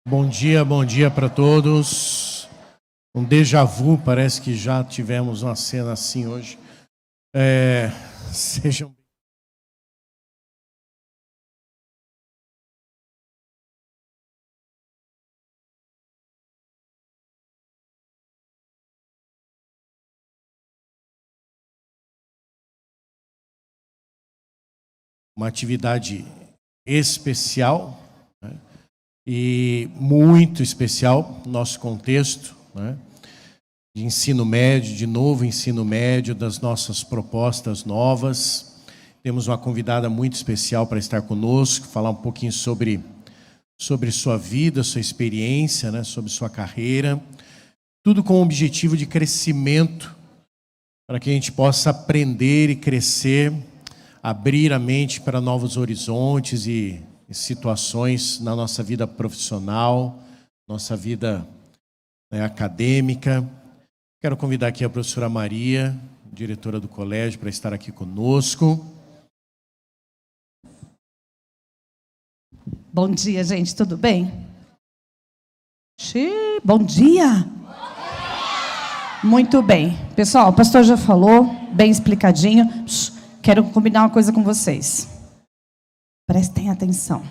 Bom dia para todos. Um déjà vu, parece que já tivemos uma cena assim hoje. Sejam uma atividade especial, né? E muito especial no nosso contexto, né? De ensino médio, de novo ensino médio, das nossas propostas novas. Temos uma convidada muito especial para estar conosco, falar um pouquinho sobre sua vida, sua experiência, né? Sobre sua carreira, tudo com o objetivo de crescimento, para que a gente possa aprender e crescer, abrir a mente para novos horizontes e situações na nossa vida profissional, nossa vida, né, acadêmica. Quero convidar aqui a professora Maria, diretora do colégio, para estar aqui conosco. Bom dia, gente, tudo bem? Bom dia! Muito bem. Pessoal, o pastor já falou, bem explicadinho. Quero combinar uma coisa com vocês. Prestem atenção.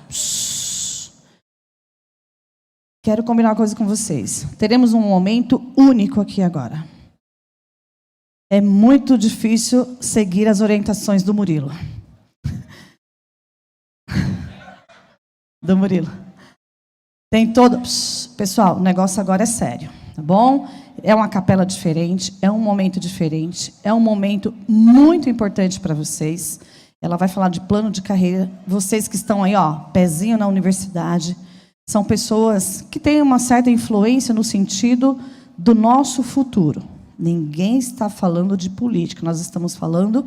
quero combinar uma coisa com vocês. Teremos um momento único aqui agora. É muito difícil seguir as orientações do Murilo. Do Murilo. Tem todo... Pessoal, o negócio agora é sério, tá bom? É uma capela diferente, é um momento diferente, é um momento muito importante para vocês. Ela vai falar de plano de carreira. Vocês que estão aí, ó, pezinho na universidade, são pessoas que têm uma certa influência no sentido do nosso futuro. Ninguém está falando de política, nós estamos falando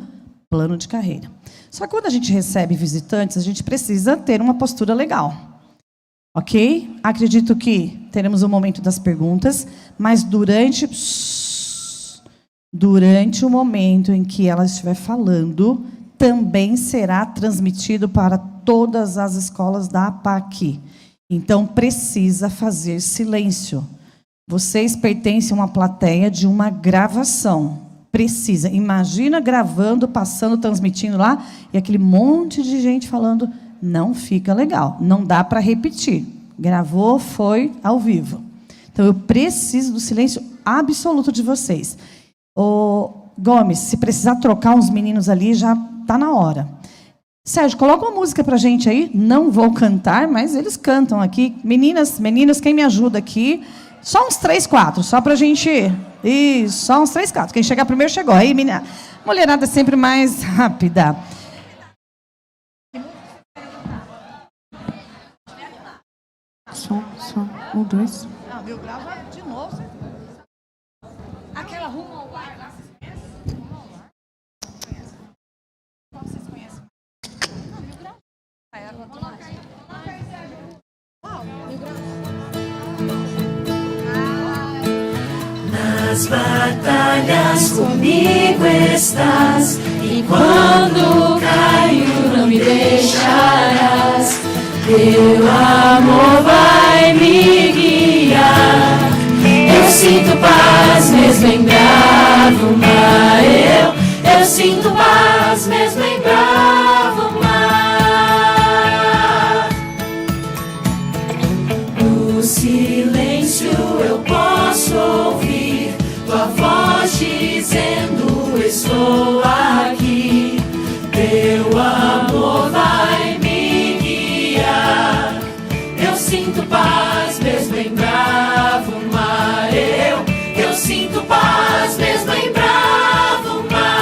plano de carreira. Só que quando a gente recebe visitantes, a gente precisa ter uma postura legal. Ok? Acredito que teremos o momento das perguntas, mas durante o momento em que ela estiver falando, também será transmitido para todas as escolas da APAC. Então, precisa fazer silêncio. Vocês pertencem a uma plateia de uma gravação. Precisa. Imagina gravando, passando, transmitindo lá, e aquele monte de gente falando, não fica legal. Não dá para repetir. Gravou, foi ao vivo. Então, eu preciso do silêncio absoluto de vocês. Ô, Gomes, se precisar trocar uns meninos ali, já está na hora. Sérgio, coloca uma música para a gente aí. Não vou cantar, mas eles cantam aqui. Meninas, quem me ajuda aqui? Só uns 3, 4, só para a gente... Isso, só uns 3, 4. Quem chegar primeiro, chegou. Aí, menina, mulherada é sempre mais rápida. Som, 1, 2. Ah, meu grava de novo. Aquela rumo ao ar lá, vocês conhecem? Rumo ao ar. Qual vocês conhecem? Não, meu grava. Nas batalhas comigo estás, e quando caio não me deixarás. Teu amor vai me guiar. Eu sinto paz mesmo em bravo mar. Eu sinto paz mesmo em bravo mar. No silêncio eu posso ouvir tua voz dizendo estou aqui. Teu amor vai me guiar. Eu sinto paz mesmo em bravo mar. Eu sinto paz mesmo em bravo mar.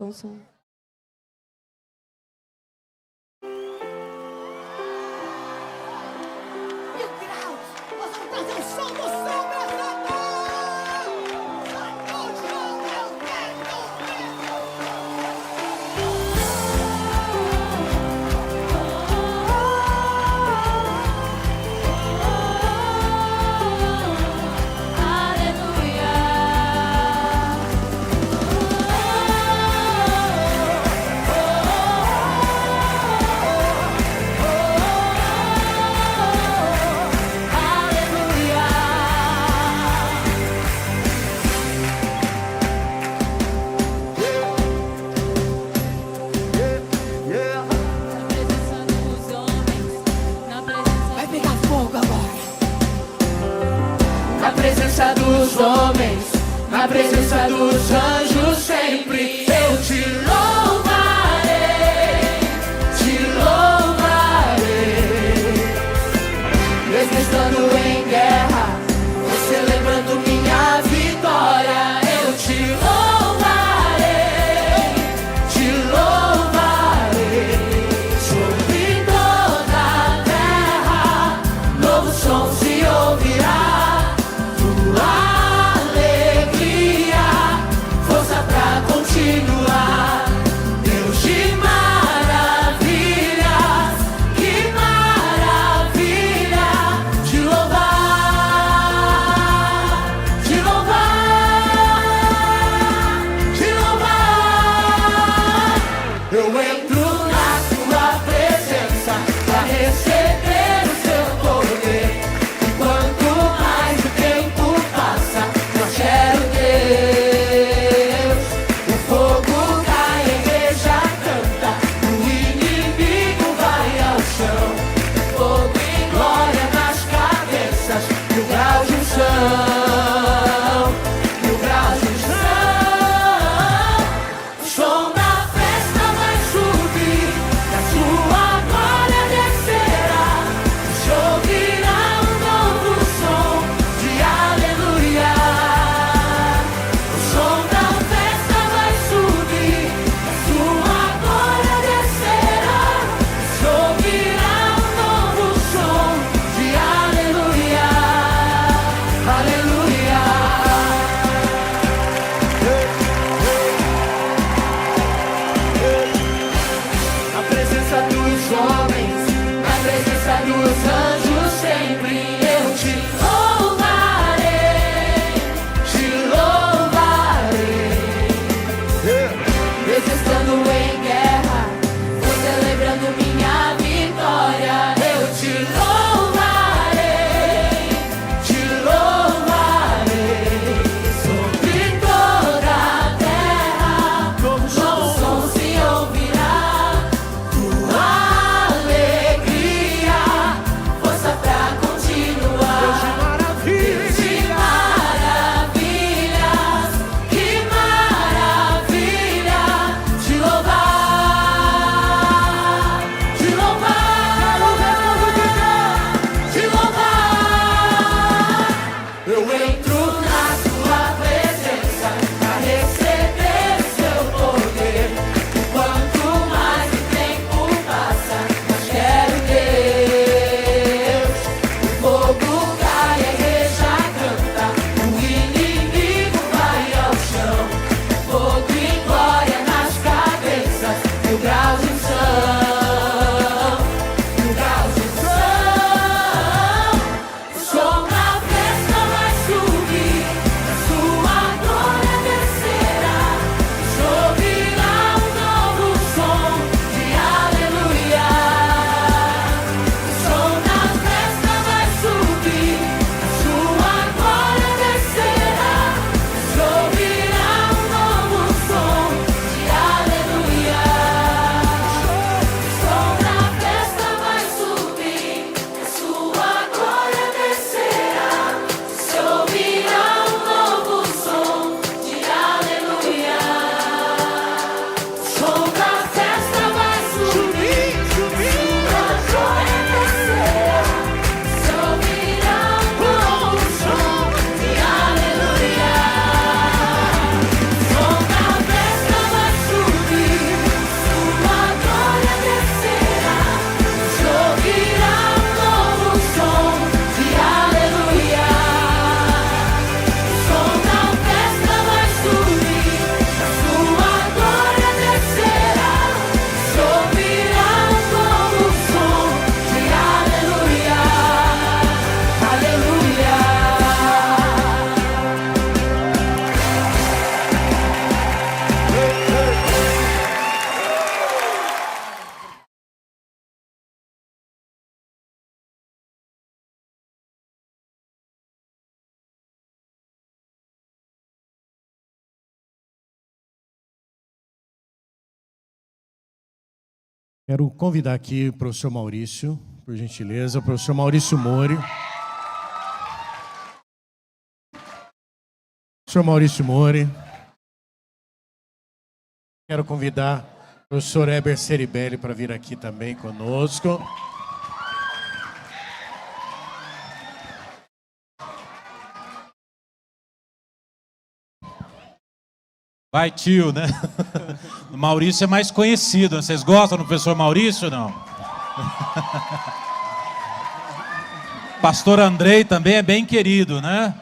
som. Na presença dos homens, na presença dos anjos, sempre eu te louvarei, te louvarei. Mesmo estando em guerra, você lembrando minha vitória, eu te louvarei, te louvarei. Sobre toda a terra, novo som se ouvirá. Alegria, força pra continuar. Quero convidar aqui o professor Maurício, por gentileza, o professor Maurício Mori. Professor Maurício Mori. Quero convidar o professor Heber Ceribelli para vir aqui também conosco. Vai, tio, né? O Maurício é mais conhecido. Vocês gostam do professor Maurício, não? Pastor Andrei também é bem querido, né?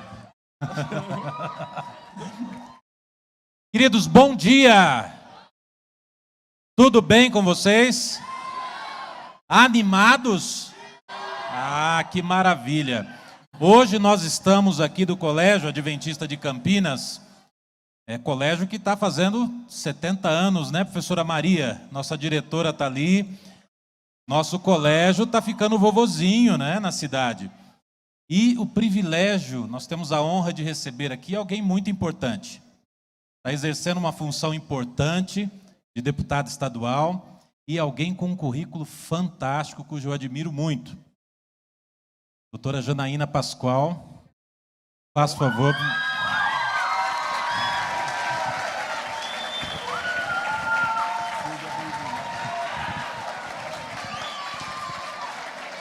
Queridos, bom dia! Tudo bem com vocês? Animados? Ah, que maravilha! Hoje nós estamos aqui do Colégio Adventista de Campinas. É colégio que está fazendo 70 anos, né, professora Maria? Nossa diretora está ali. Nosso colégio está ficando vovozinho, né, na cidade. E o privilégio, nós temos a honra de receber aqui alguém muito importante. Está exercendo uma função importante de deputado estadual e alguém com um currículo fantástico, cujo eu admiro muito. Doutora Janaína Pascoal, faça favor.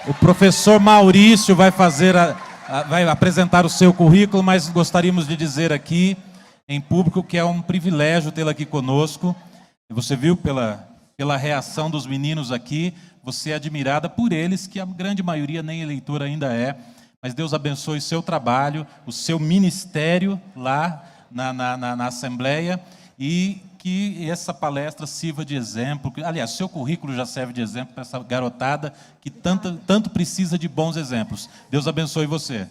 O professor Maurício vai apresentar o seu currículo, mas gostaríamos de dizer aqui, em público, que é um privilégio tê-la aqui conosco. E você viu pela reação dos meninos aqui, você é admirada por eles, que a grande maioria nem eleitor ainda é. Mas Deus abençoe o seu trabalho, o seu ministério lá na Assembleia, e que essa palestra sirva de exemplo. Aliás, seu currículo já serve de exemplo para essa garotada que tanto precisa de bons exemplos. Deus abençoe você.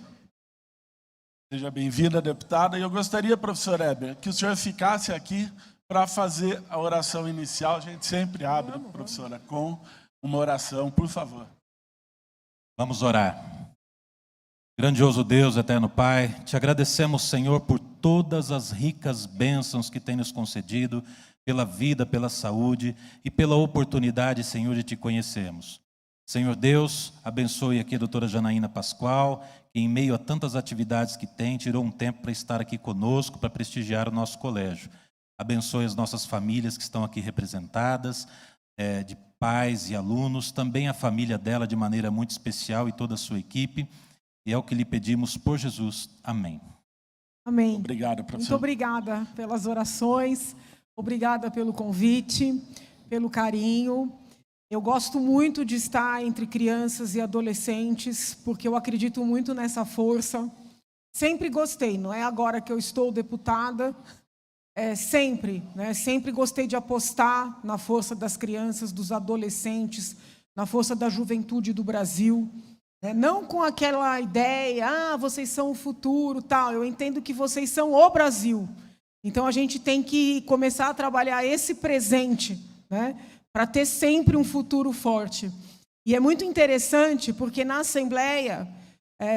Seja bem-vinda, deputada. E eu gostaria, professor Heber, que o senhor ficasse aqui para fazer a oração inicial. A gente sempre abre, professora, com uma oração, por favor. Vamos orar. Grandioso Deus, eterno Pai, te agradecemos, Senhor, por todas as ricas bênçãos que tem nos concedido, pela vida, pela saúde e pela oportunidade, Senhor, de te conhecermos. Senhor Deus, abençoe aqui a doutora Janaína Pascoal, que em meio a tantas atividades que tem, tirou um tempo para estar aqui conosco, para prestigiar o nosso colégio. Abençoe as nossas famílias que estão aqui representadas, de pais e alunos, também a família dela de maneira muito especial e toda a sua equipe. E é o que lhe pedimos por Jesus. Amém. Amém. Obrigado, professor. Muito obrigada pelas orações, obrigada pelo convite, pelo carinho. Eu gosto muito de estar entre crianças e adolescentes, porque eu acredito muito nessa força. Sempre gostei, não é agora que eu estou deputada, sempre, né? Sempre gostei de apostar na força das crianças, dos adolescentes, na força da juventude do Brasil. Não com aquela ideia, vocês são o futuro, tal. Eu entendo que vocês são o Brasil. Então, a gente tem que começar a trabalhar esse presente, né, para ter sempre um futuro forte. E é muito interessante, porque na Assembleia,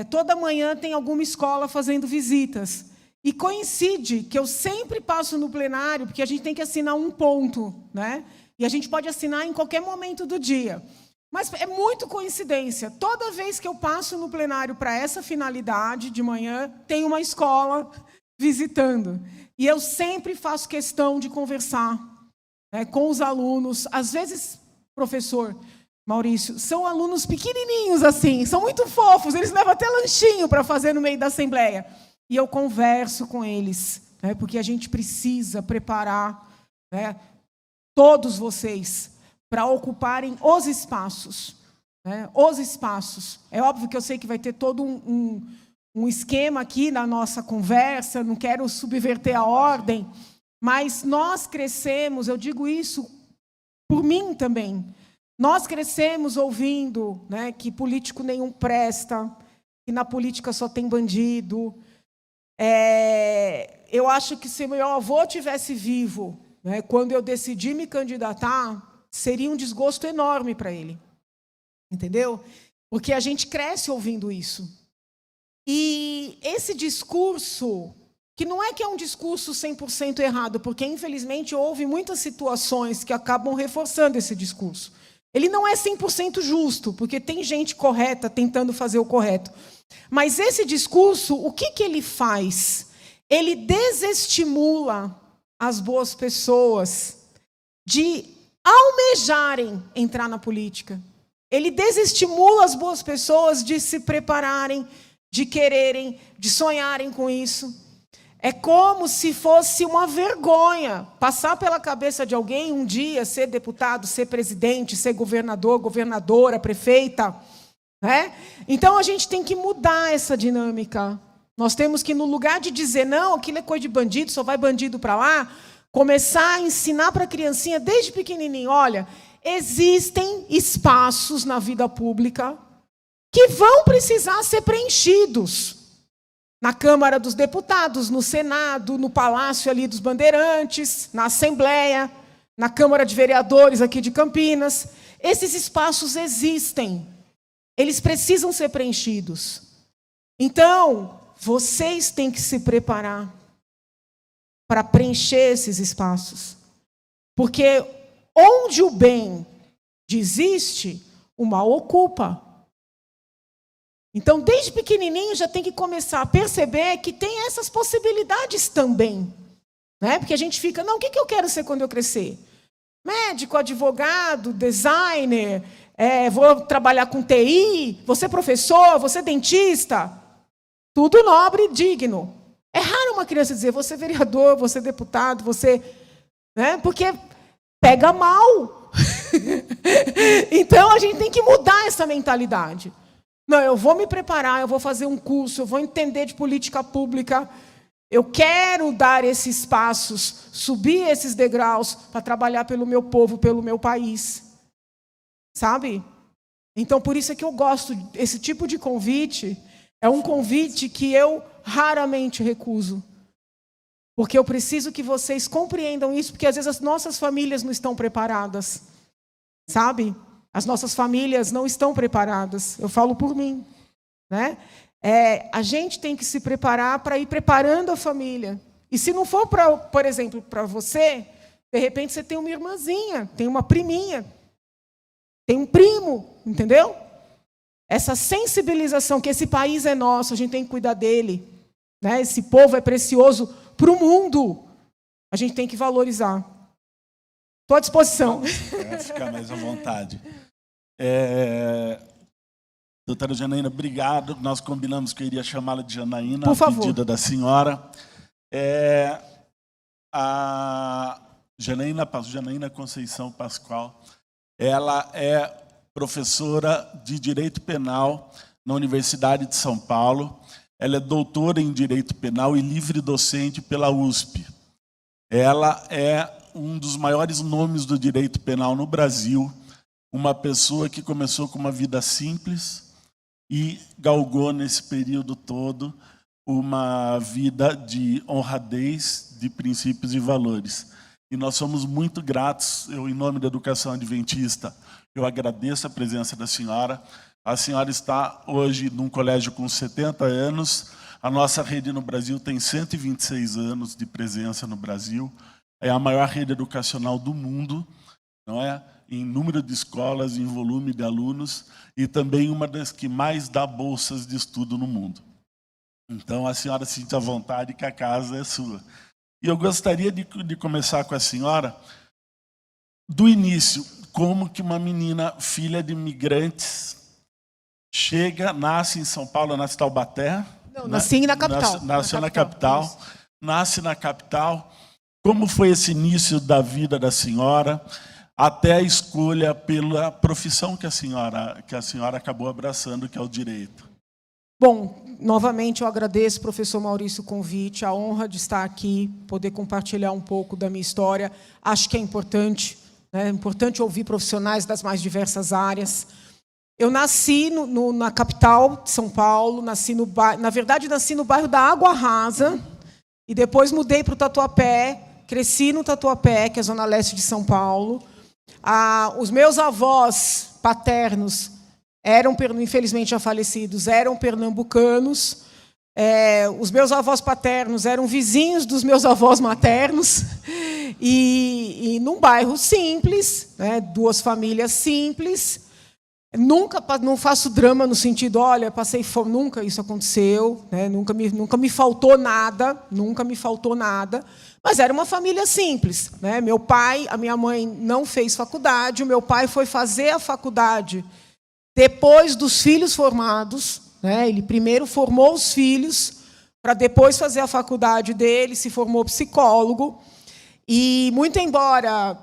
toda manhã tem alguma escola fazendo visitas. E coincide que eu sempre passo no plenário, porque a gente tem que assinar um ponto, né? E a gente pode assinar em qualquer momento do dia. Mas é muito coincidência. Toda vez que eu passo no plenário para essa finalidade, de manhã, tem uma escola visitando. E eu sempre faço questão de conversar, né, com os alunos. Às vezes, professor Maurício, são alunos pequenininhos assim, são muito fofos, eles levam até lanchinho para fazer no meio da Assembleia. E eu converso com eles, né, porque a gente precisa preparar, né, todos vocês para ocuparem os espaços, né? Os espaços. É óbvio que eu sei que vai ter todo um esquema aqui na nossa conversa, não quero subverter a ordem, mas nós crescemos, eu digo isso por mim também, nós crescemos ouvindo, né, que político nenhum presta, que na política só tem bandido. Eu acho que se meu avô tivesse vivo, né, quando eu decidi me candidatar, seria um desgosto enorme para ele, entendeu? Porque a gente cresce ouvindo isso. E esse discurso, que não é que é um discurso 100% errado, porque infelizmente houve muitas situações que acabam reforçando esse discurso. Ele não é 100% justo, porque tem gente correta tentando fazer o correto. Mas esse discurso, o que ele faz? Ele desestimula as boas pessoas de almejarem entrar na política. Ele desestimula as boas pessoas de se prepararem, de quererem, de sonharem com isso. É como se fosse uma vergonha passar pela cabeça de alguém um dia ser deputado, ser presidente, ser governador, governadora, prefeita. Né? Então, a gente tem que mudar essa dinâmica. Nós temos que, no lugar de dizer, não, aquilo é coisa de bandido, só vai bandido para lá, começar a ensinar para a criancinha, desde pequenininho, olha, existem espaços na vida pública que vão precisar ser preenchidos. Na Câmara dos Deputados, no Senado, no Palácio ali dos Bandeirantes, na Assembleia, na Câmara de Vereadores aqui de Campinas. Esses espaços existem. Eles precisam ser preenchidos. Então, vocês têm que se preparar para preencher esses espaços. Porque onde o bem desiste, o mal ocupa. Então, desde pequenininho, já tem que começar a perceber que tem essas possibilidades também. Né? Porque a gente fica, não, o que eu quero ser quando eu crescer? Médico, advogado, designer, vou trabalhar com TI, vou ser professor, vou ser dentista. Tudo nobre e digno. É raro uma criança dizer, vou ser vereador, vou ser deputado, vou ser... Né? Porque pega mal. Então, a gente tem que mudar essa mentalidade. Não, eu vou me preparar, eu vou fazer um curso, eu vou entender de política pública. Eu quero dar esses passos, subir esses degraus para trabalhar pelo meu povo, pelo meu país. Sabe? Então, por isso é que eu gosto. Esse tipo de convite é um convite que eu raramente recuso. Porque eu preciso que vocês compreendam isso, porque às vezes as nossas famílias não estão preparadas. Sabe? As nossas famílias não estão preparadas. Eu falo por mim. Né? A gente tem que se preparar para ir preparando a família. E se não for, por exemplo, para você, de repente você tem uma irmãzinha, tem uma priminha, tem um primo, entendeu? Essa sensibilização que esse país é nosso, a gente tem que cuidar dele. Né? Esse povo é precioso para o mundo. A gente tem que valorizar. Estou à disposição. Ficar mais à vontade. Doutora Janaína, obrigado. Nós combinamos que eu iria chamá-la de Janaína, por favor. A pedido da senhora. A Janaína Conceição Pascoal, ela é professora de Direito Penal na Universidade de São Paulo. Ela é doutora em Direito Penal e livre docente pela USP. Ela é um dos maiores nomes do direito penal no Brasil, uma pessoa que começou com uma vida simples e galgou nesse período todo uma vida de honradez, de princípios e valores. E nós somos muito gratos, eu, em nome da Educação Adventista, eu agradeço a presença da senhora. A senhora está hoje num colégio com 70 anos, a nossa rede no Brasil tem 126 anos de presença no Brasil, é a maior rede educacional do mundo, não é? Em número de escolas, em volume de alunos, e também uma das que mais dá bolsas de estudo no mundo. Então, a senhora sinta à vontade que a casa é sua. E eu gostaria de começar com a senhora, do início, como que uma menina, filha de imigrantes, nasce em São Paulo, nasce em Taubaté? Não, nasci na capital. Nasceu na capital. Nasce na capital. Como foi esse início da vida da senhora, até a escolha pela profissão que a senhora acabou abraçando, que é o direito? Bom, novamente eu agradeço, professor Maurício, o convite, a honra de estar aqui, poder compartilhar um pouco da minha história. Acho que é importante, né? É importante ouvir profissionais das mais diversas áreas. Eu nasci na capital de São Paulo, nasci no bairro da Água Rasa, e depois mudei para o Tatuapé, cresci no Tatuapé, que é a zona leste de São Paulo. Os meus avós paternos infelizmente já falecidos, eram pernambucanos. Os meus avós paternos eram vizinhos dos meus avós maternos, e num bairro simples, né, 2 famílias simples. Não faço drama no sentido, olha, passei fome, nunca isso aconteceu, né, nunca me faltou nada, mas era uma família simples, né? Meu pai, a minha mãe não fez faculdade, o meu pai foi fazer a faculdade depois dos filhos formados, né? Ele primeiro formou os filhos, para depois fazer a faculdade dele, se formou psicólogo. E, muito embora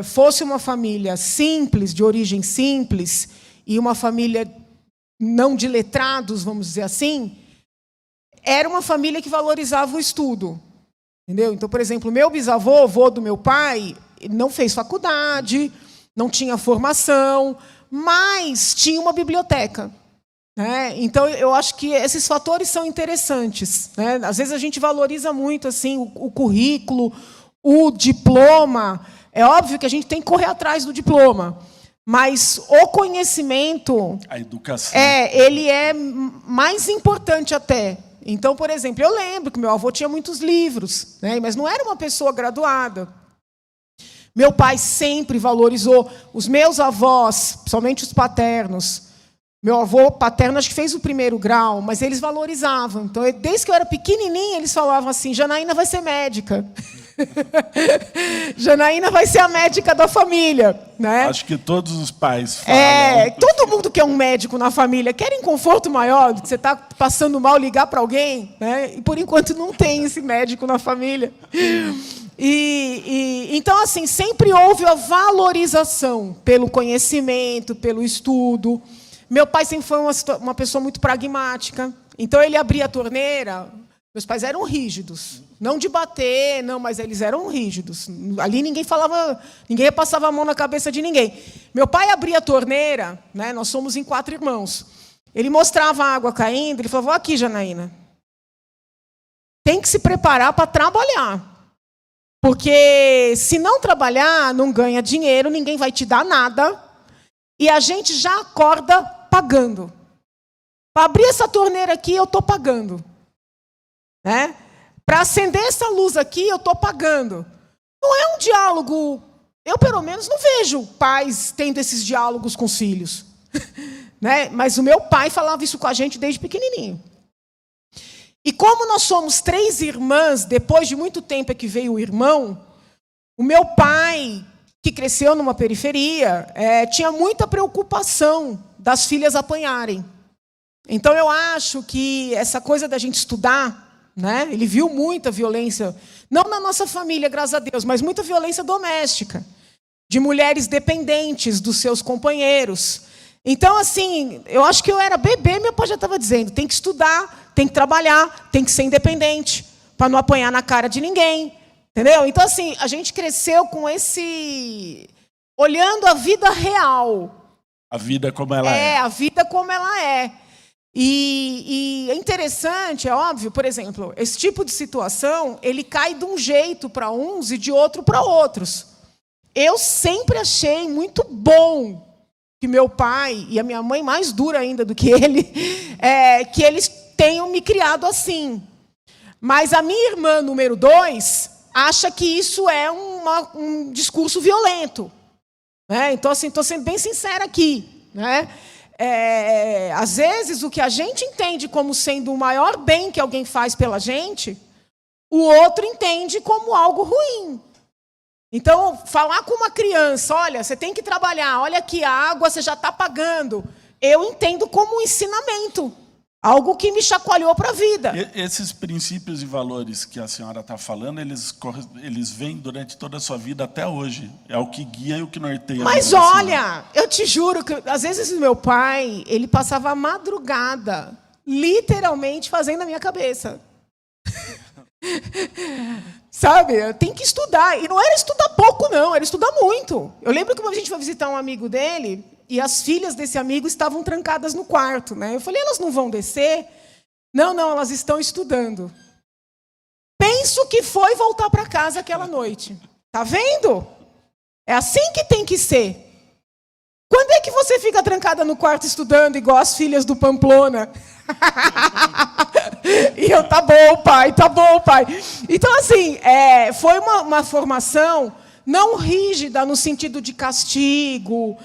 fosse uma família simples, de origem simples, e uma família não de letrados, vamos dizer assim, era uma família que valorizava o estudo. Entendeu? Então, por exemplo, meu bisavô, avô do meu pai, não fez faculdade, não tinha formação, mas tinha uma biblioteca. Né? Então, eu acho que esses fatores são interessantes. Né? Às vezes a gente valoriza muito assim, o currículo, o diploma. É óbvio que a gente tem que correr atrás do diploma, mas o conhecimento, a educação, ele é mais importante até. Então, por exemplo, eu lembro que meu avô tinha muitos livros, né, mas não era uma pessoa graduada. Meu pai sempre valorizou os meus avós, principalmente os paternos. Meu avô paterno acho que fez o 1º grau, mas eles valorizavam. Então, desde que eu era pequenininha, eles falavam assim, Janaína vai ser médica. Janaína vai ser a médica da família. Né? Acho que todos os pais falam. Todo mundo quer um médico na família. Querem conforto maior do que você está passando mal, ligar para alguém. Né? E, por enquanto, não tem esse médico na família. Então, assim, sempre houve a valorização pelo conhecimento, pelo estudo. Meu pai sempre foi uma pessoa muito pragmática. Então, ele abria a torneira. Meus pais eram rígidos. Não de bater, não, mas eles eram rígidos. Ali ninguém passava a mão na cabeça de ninguém. Meu pai abria a torneira, né, nós somos em 4 irmãos. Ele mostrava a água caindo, ele falava, aqui, Janaína. Tem que se preparar para trabalhar. Porque se não trabalhar, não ganha dinheiro, ninguém vai te dar nada. E a gente já acorda pagando. Para abrir essa torneira aqui, eu estou pagando. Né? Para acender essa luz aqui, eu estou pagando. Não é um diálogo... Eu, pelo menos, não vejo pais tendo esses diálogos com os filhos. Né? Mas o meu pai falava isso com a gente desde pequenininho. E como nós somos 3 irmãs, depois de muito tempo é que veio o irmão, o meu pai, que cresceu numa periferia, tinha muita preocupação das filhas apanharem. Então, eu acho que essa coisa da gente estudar... Né? Ele viu muita violência, não na nossa família, graças a Deus, mas muita violência doméstica, de mulheres dependentes dos seus companheiros. Então, assim, eu acho que eu era bebê, meu pai já estava dizendo, tem que estudar, tem que trabalhar, tem que ser independente, para não apanhar na cara de ninguém. Entendeu? Então, assim, a gente cresceu com esse... olhando a vida real. A vida como ela é. A vida como ela é. E é interessante, é óbvio, por exemplo, esse tipo de situação, ele cai de um jeito para uns e de outro para outros. Eu sempre achei muito bom que meu pai e a minha mãe, mais dura ainda do que ele, que eles tenham me criado assim. Mas a minha irmã, número 2, acha que isso é um discurso violento. Né? Então, assim, estou sendo bem sincera aqui, né? Às vezes, o que a gente entende como sendo o maior bem que alguém faz pela gente, o outro entende como algo ruim. Então, falar com uma criança, olha, você tem que trabalhar, olha aqui, a água você já está pagando, eu entendo como um ensinamento, algo que me chacoalhou para a vida. Esses princípios e valores que a senhora está falando, eles vêm durante toda a sua vida até hoje. É o que guia e o que norteia. Mas olha, eu te juro que às vezes meu pai, ele passava a madrugada, literalmente fazendo a minha cabeça. Sabe? Tem que estudar. E não era estudar pouco, não, era estudar muito. Eu lembro que uma vez a gente foi visitar um amigo dele, e as filhas desse amigo estavam trancadas no quarto. Né? Eu falei, elas não vão descer? Não, elas estão estudando. Penso que foi voltar para casa aquela noite. Tá vendo? É assim que tem que ser. Quando é que você fica trancada no quarto estudando, igual as filhas do Pamplona? E eu, tá bom, pai, tá bom, pai. Então, assim, foi uma formação não rígida no sentido de castigo,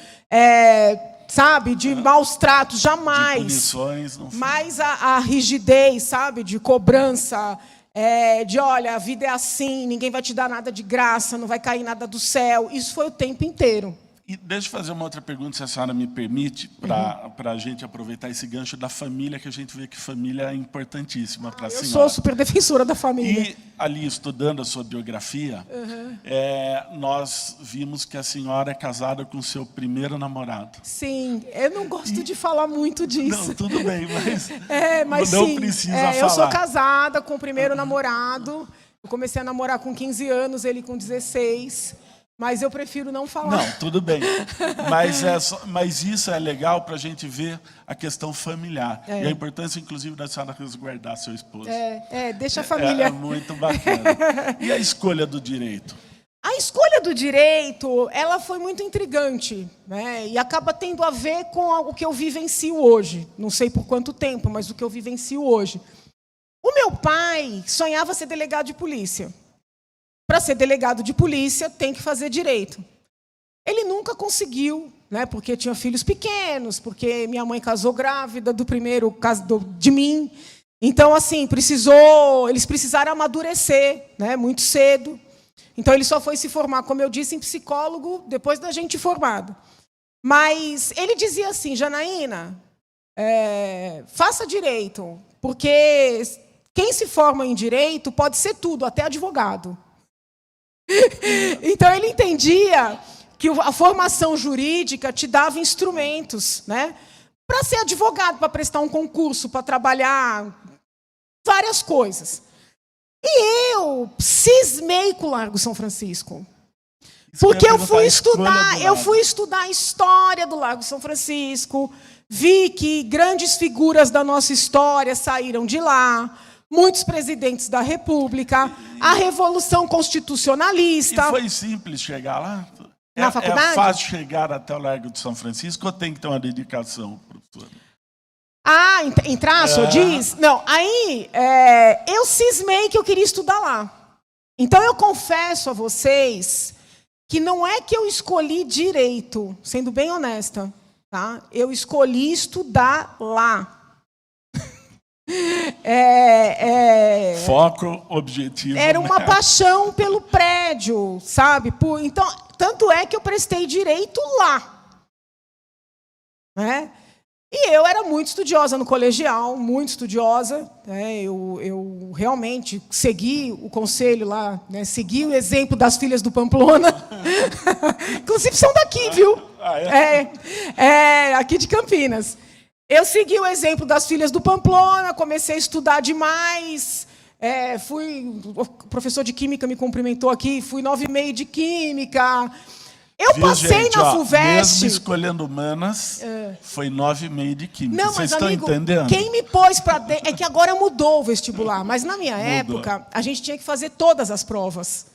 sabe, de maus tratos, jamais. De punições, não foi. Mas a rigidez, sabe, de cobrança, de, olha, a vida é assim, ninguém vai te dar nada de graça, não vai cair nada do céu. Isso foi o tempo inteiro. E deixa eu fazer uma outra pergunta, se a senhora me permite, para a gente aproveitar esse gancho da família, que a gente vê que família é importantíssima para a senhora. Eu sou super defensora da família. E ali, estudando a sua biografia, nós vimos que a senhora é casada com o seu primeiro namorado. Sim, eu não gosto de falar muito disso. Não, tudo bem, mas não sim, precisa falar. Eu sou casada com o primeiro namorado. Eu comecei a namorar com 15 anos, ele com 16. Mas eu prefiro não falar. Não, tudo bem. Mas isso é legal para a gente ver a questão familiar. E a importância, inclusive, da senhora resguardar seu esposo. Deixa a família. É muito bacana. E a escolha do direito? A escolha do direito, ela foi muito intrigante, né? E acaba tendo a ver com o que eu vivencio hoje. Não sei por quanto tempo, mas o que eu vivencio hoje. O meu pai sonhava ser delegado de polícia. Para ser delegado de polícia, tem que fazer direito. Ele nunca conseguiu, né, porque tinha filhos pequenos, porque minha mãe casou grávida do primeiro caso de mim. Então, assim, eles precisaram amadurecer, né, muito cedo. Então, ele só foi se formar, como eu disse, em psicólogo depois da gente formado. Mas ele dizia assim, Janaína, faça direito, porque quem se forma em direito pode ser tudo, até advogado. Então, ele entendia que a formação jurídica te dava instrumentos, né, para ser advogado, para prestar um concurso, para trabalhar várias coisas. E eu cismei com o Largo São Francisco. Porque eu fui estudar a história do Largo São Francisco, vi que grandes figuras da nossa história saíram de lá, muitos presidentes da República, a Revolução Constitucionalista. E foi simples chegar lá? Na faculdade? É fácil chegar até o Largo de São Francisco ou tem que ter uma dedicação, professora? Entrar, o senhor diz? Não, aí eu cismei que eu queria estudar lá. Então, eu confesso a vocês que não é que eu escolhi direito, sendo bem honesta, tá? Eu escolhi estudar lá. Foco, objetivo. Era uma paixão pelo prédio, sabe? Então, tanto é que eu prestei direito lá. Né? E eu era muito estudiosa no colegial, muito estudiosa. Né? Eu realmente segui o conselho lá, né? Segui o exemplo das filhas do Pamplona. Inclusive são daqui, viu? Aqui de Campinas. Eu segui o exemplo das filhas do Pamplona, comecei a estudar demais. O professor de Química me cumprimentou aqui, fui 9,5 de Química. Eu passei na FUVEST. Mesmo escolhendo humanas, foi 9,5 de Química. Não, Vocês mas, estão amigo, entendendo? quem me pôs para dentro... É que agora mudou o vestibular, mas na minha época, a gente tinha que fazer todas as provas.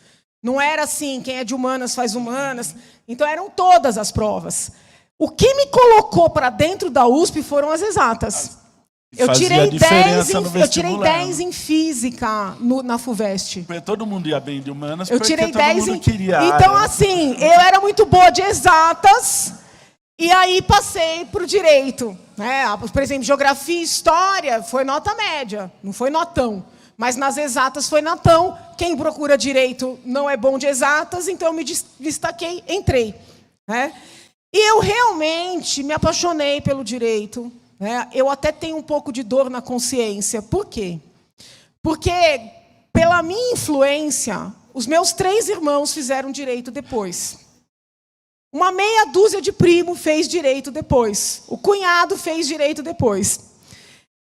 Não era assim, quem é de humanas faz humanas. Então, eram todas as provas. O que me colocou para dentro da USP foram as exatas. Eu tirei 10 em física na FUVEST. Porque todo mundo ia bem de humanas, eu tirei porque todo mundo queria. Então, assim, eu era muito boa de exatas, e aí passei para o direito. Né? Por exemplo, geografia e história foi nota média, não foi notão. Mas nas exatas foi notão. Quem procura direito não é bom de exatas, então eu me destaquei, entrei. Né? E eu realmente me apaixonei pelo direito. Né? Eu até tenho um pouco de dor na consciência. Por quê? Porque, pela minha influência, os meus 3 irmãos fizeram direito depois. Uma meia dúzia de primo fez direito depois. O cunhado fez direito depois.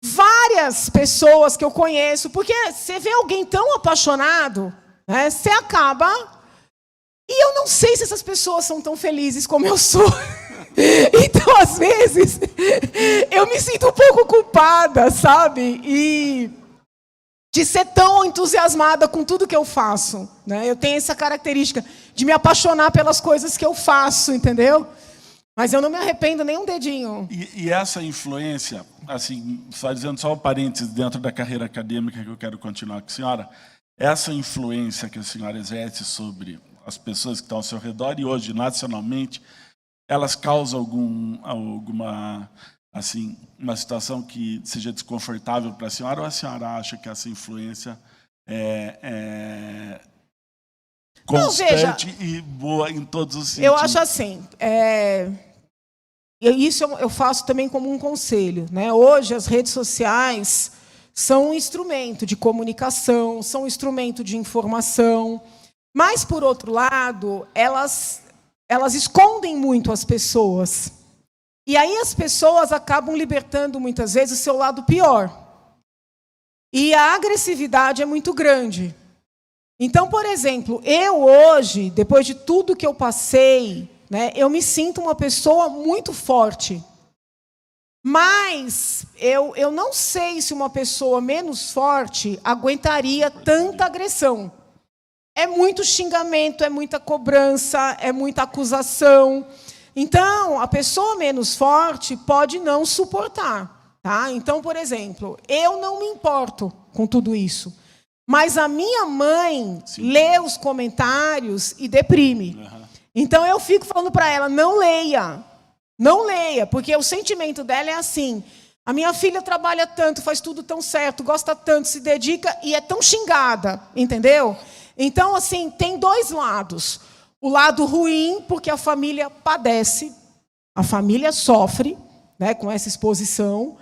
Várias pessoas que eu conheço, porque você vê alguém tão apaixonado, né, você acaba... E eu não sei se essas pessoas são tão felizes como eu sou. Então, às vezes, eu me sinto um pouco culpada, sabe? E de ser tão entusiasmada com tudo que eu faço. Né? Eu tenho essa característica de me apaixonar pelas coisas que eu faço, entendeu? Mas eu não me arrependo nem um dedinho. E essa influência, assim, fazendo só um parênteses dentro da carreira acadêmica que eu quero continuar com a senhora, essa influência que a senhora exerce sobre as pessoas que estão ao seu redor e hoje, nacionalmente, elas causam alguma, assim, uma situação que seja desconfortável para a senhora, ou a senhora acha que essa influência é constante e boa em todos os sentidos? Eu acho assim, isso eu faço também como um conselho, né? Hoje as redes sociais são um instrumento de comunicação, são um instrumento de informação, mas, por outro lado, elas escondem muito as pessoas. E aí as pessoas acabam libertando, muitas vezes, o seu lado pior. E a agressividade é muito grande. Então, por exemplo, eu hoje, depois de tudo que eu passei, né, eu me sinto uma pessoa muito forte. Mas eu não sei se uma pessoa menos forte aguentaria tanta agressão. É muito xingamento, é muita cobrança, é muita acusação. Então, a pessoa menos forte pode não suportar. Tá? Então, por exemplo, eu não me importo com tudo isso. Mas a minha mãe lê os comentários e deprime. Então, eu fico falando para ela, não leia. Não leia, porque o sentimento dela é assim. A minha filha trabalha tanto, faz tudo tão certo, gosta tanto, se dedica e é tão xingada, entendeu? Então, assim, tem dois lados. O lado ruim, porque a família padece, a família sofre, né, com essa exposição.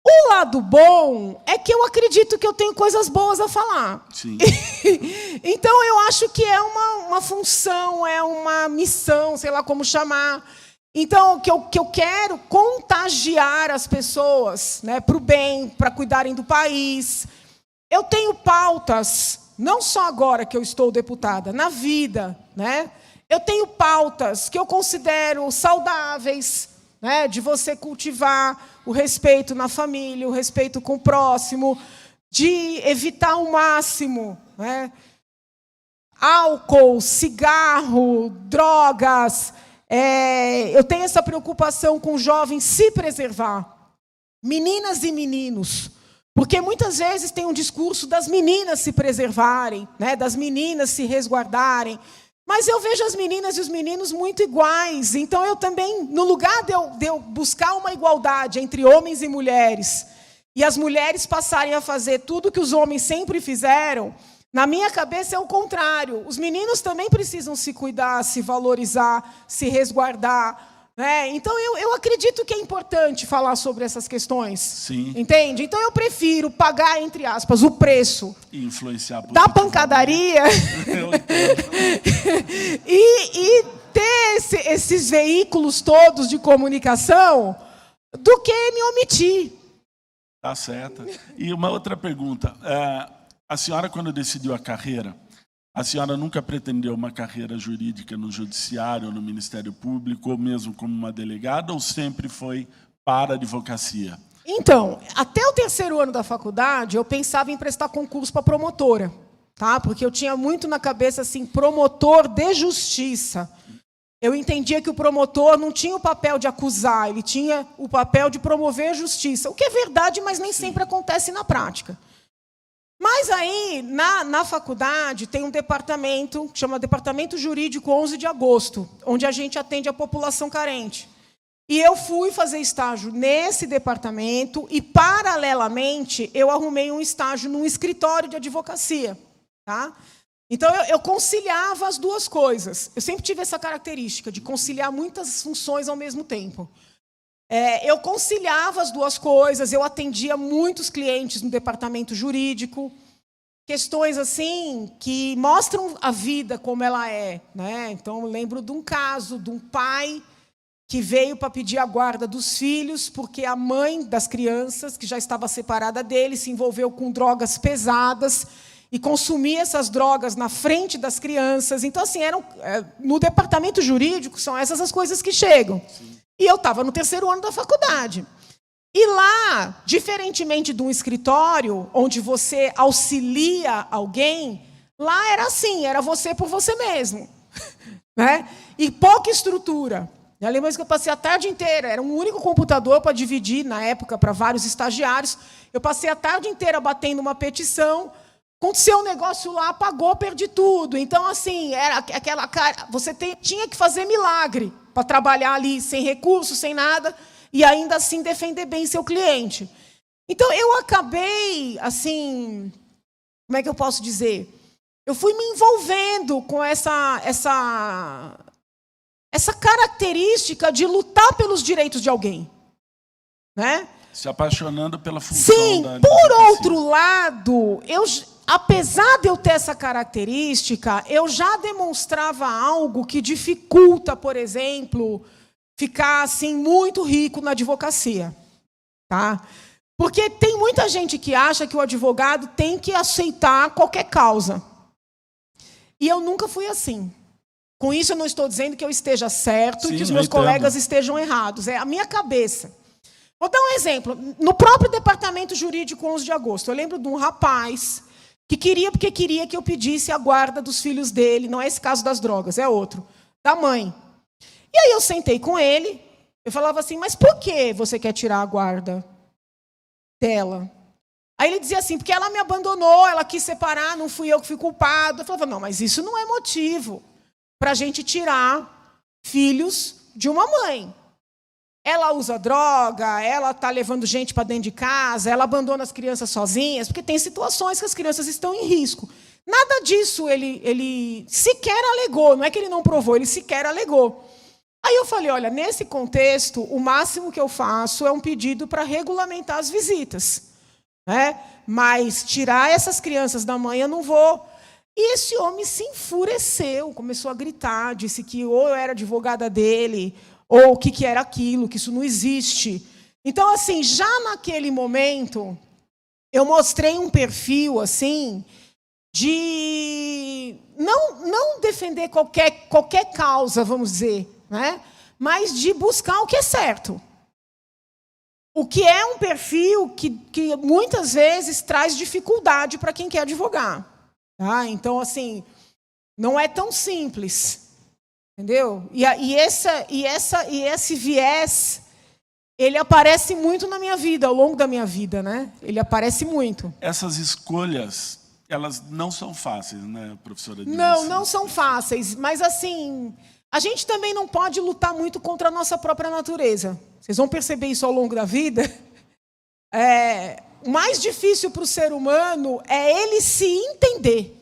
O lado bom é que eu acredito que eu tenho coisas boas a falar. Sim. Então, eu acho que é uma função, é uma missão, sei lá como chamar. Então, que eu quero contagiar as pessoas, né, para o bem, para cuidarem do país. Eu tenho pautas, não só agora que eu estou deputada, na vida, né? Eu tenho pautas que eu considero saudáveis, né, de você cultivar o respeito na família, o respeito com o próximo, de evitar ao máximo, né, álcool, cigarro, drogas. Eu tenho essa preocupação com jovens se preservar. Meninas e meninos. Porque muitas vezes tem um discurso das meninas se preservarem, né, das meninas se resguardarem. Mas eu vejo as meninas e os meninos muito iguais. Então, eu também, no lugar de eu buscar uma igualdade entre homens e mulheres, e as mulheres passarem a fazer tudo que os homens sempre fizeram, na minha cabeça é o contrário. Os meninos também precisam se cuidar, se valorizar, se resguardar. Né? Então, eu acredito que é importante falar sobre essas questões. Sim. Entende? Então, eu prefiro pagar, entre aspas, o preço E influenciar da pancadaria Eu entendo. e ter esses veículos todos de comunicação do que me omitir. Tá certo. E uma outra pergunta. A senhora, quando decidiu a carreira, a senhora nunca pretendeu uma carreira jurídica no judiciário ou no Ministério Público, ou mesmo como uma delegada, ou sempre foi para a advocacia? Então, até o 3º ano da faculdade, eu pensava em prestar concurso para promotora, tá? Porque eu tinha muito na cabeça assim, promotor de justiça. Eu entendia que o promotor não tinha o papel de acusar, ele tinha o papel de promover a justiça, o que é verdade, mas nem sempre acontece na prática. Mas aí, na faculdade, tem um departamento, que chama Departamento Jurídico 11 de Agosto, onde a gente atende a população carente. E eu fui fazer estágio nesse departamento e, paralelamente, eu arrumei um estágio num escritório de advocacia. Tá? Então, eu conciliava as duas coisas. Eu sempre tive essa característica de conciliar muitas funções ao mesmo tempo. Eu conciliava as duas coisas, eu atendia muitos clientes no departamento jurídico, questões assim que mostram a vida como ela é. Né? Então, eu lembro de um caso de um pai que veio para pedir a guarda dos filhos, porque a mãe das crianças, que já estava separada dele, se envolveu com drogas pesadas e consumia essas drogas na frente das crianças. Então, assim, no departamento jurídico, são essas as coisas que chegam. Sim. E eu estava no 3º ano da faculdade. E lá, diferentemente de um escritório, onde você auxilia alguém, lá era assim, era você por você mesmo. Né? E pouca estrutura. Eu lembro que eu passei a tarde inteira, era um único computador para dividir, na época, para vários estagiários. Eu passei a tarde inteira batendo uma petição, aconteceu um negócio lá, apagou, perdi tudo. Então, assim, era aquela cara, você tinha que fazer milagre para trabalhar ali, sem recurso, sem nada, e ainda assim defender bem seu cliente. Então, eu acabei, assim, como é que eu posso dizer? Eu fui me envolvendo com essa característica de lutar pelos direitos de alguém, né? Se apaixonando pela função. Sim, da por outro lado, apesar de eu ter essa característica, eu já demonstrava algo que dificulta, por exemplo, ficar assim muito rico na advocacia, tá? Porque tem muita gente que acha que o advogado tem que aceitar qualquer causa. E eu nunca fui assim. Com isso, eu não estou dizendo que eu esteja certo e que os meus colegas estejam errados. É a minha cabeça. Vou dar um exemplo. No próprio departamento jurídico 11 de agosto, eu lembro de um rapaz que queria, porque queria que eu pedisse a guarda dos filhos dele. Não é esse caso das drogas, é outro. Da mãe. E aí eu sentei com ele. Eu falava assim, mas por que você quer tirar a guarda dela? Aí ele dizia assim, porque ela me abandonou, ela quis separar, não fui eu que fui culpado. Eu falava, não, mas isso não é motivo para a gente tirar filhos de uma mãe. Ela usa droga, ela está levando gente para dentro de casa, ela abandona as crianças sozinhas, porque tem situações que as crianças estão em risco. Nada disso ele sequer alegou, não é que ele não provou, ele sequer alegou. Aí eu falei, olha, nesse contexto, o máximo que eu faço é um pedido para regulamentar as visitas, né? Mas tirar essas crianças da mãe eu não vou. E esse homem se enfureceu, começou a gritar, disse que ou eu era advogada dele, ou o que era aquilo, que isso não existe. Então, assim, já naquele momento, eu mostrei um perfil, assim, de não defender qualquer causa, vamos dizer, né? Mas de buscar o que é certo. O que é um perfil que muitas vezes traz dificuldade para quem quer advogar. Tá? Então, assim, não é tão simples. Entendeu? E esse viés, ele aparece muito na minha vida, ao longo da minha vida, né? Ele aparece muito. Essas escolhas, elas não são fáceis, né, professora? Não são fáceis, mas assim, a gente também não pode lutar muito contra a nossa própria natureza. Vocês vão perceber isso ao longo da vida. O mais difícil para o ser humano é ele se entender.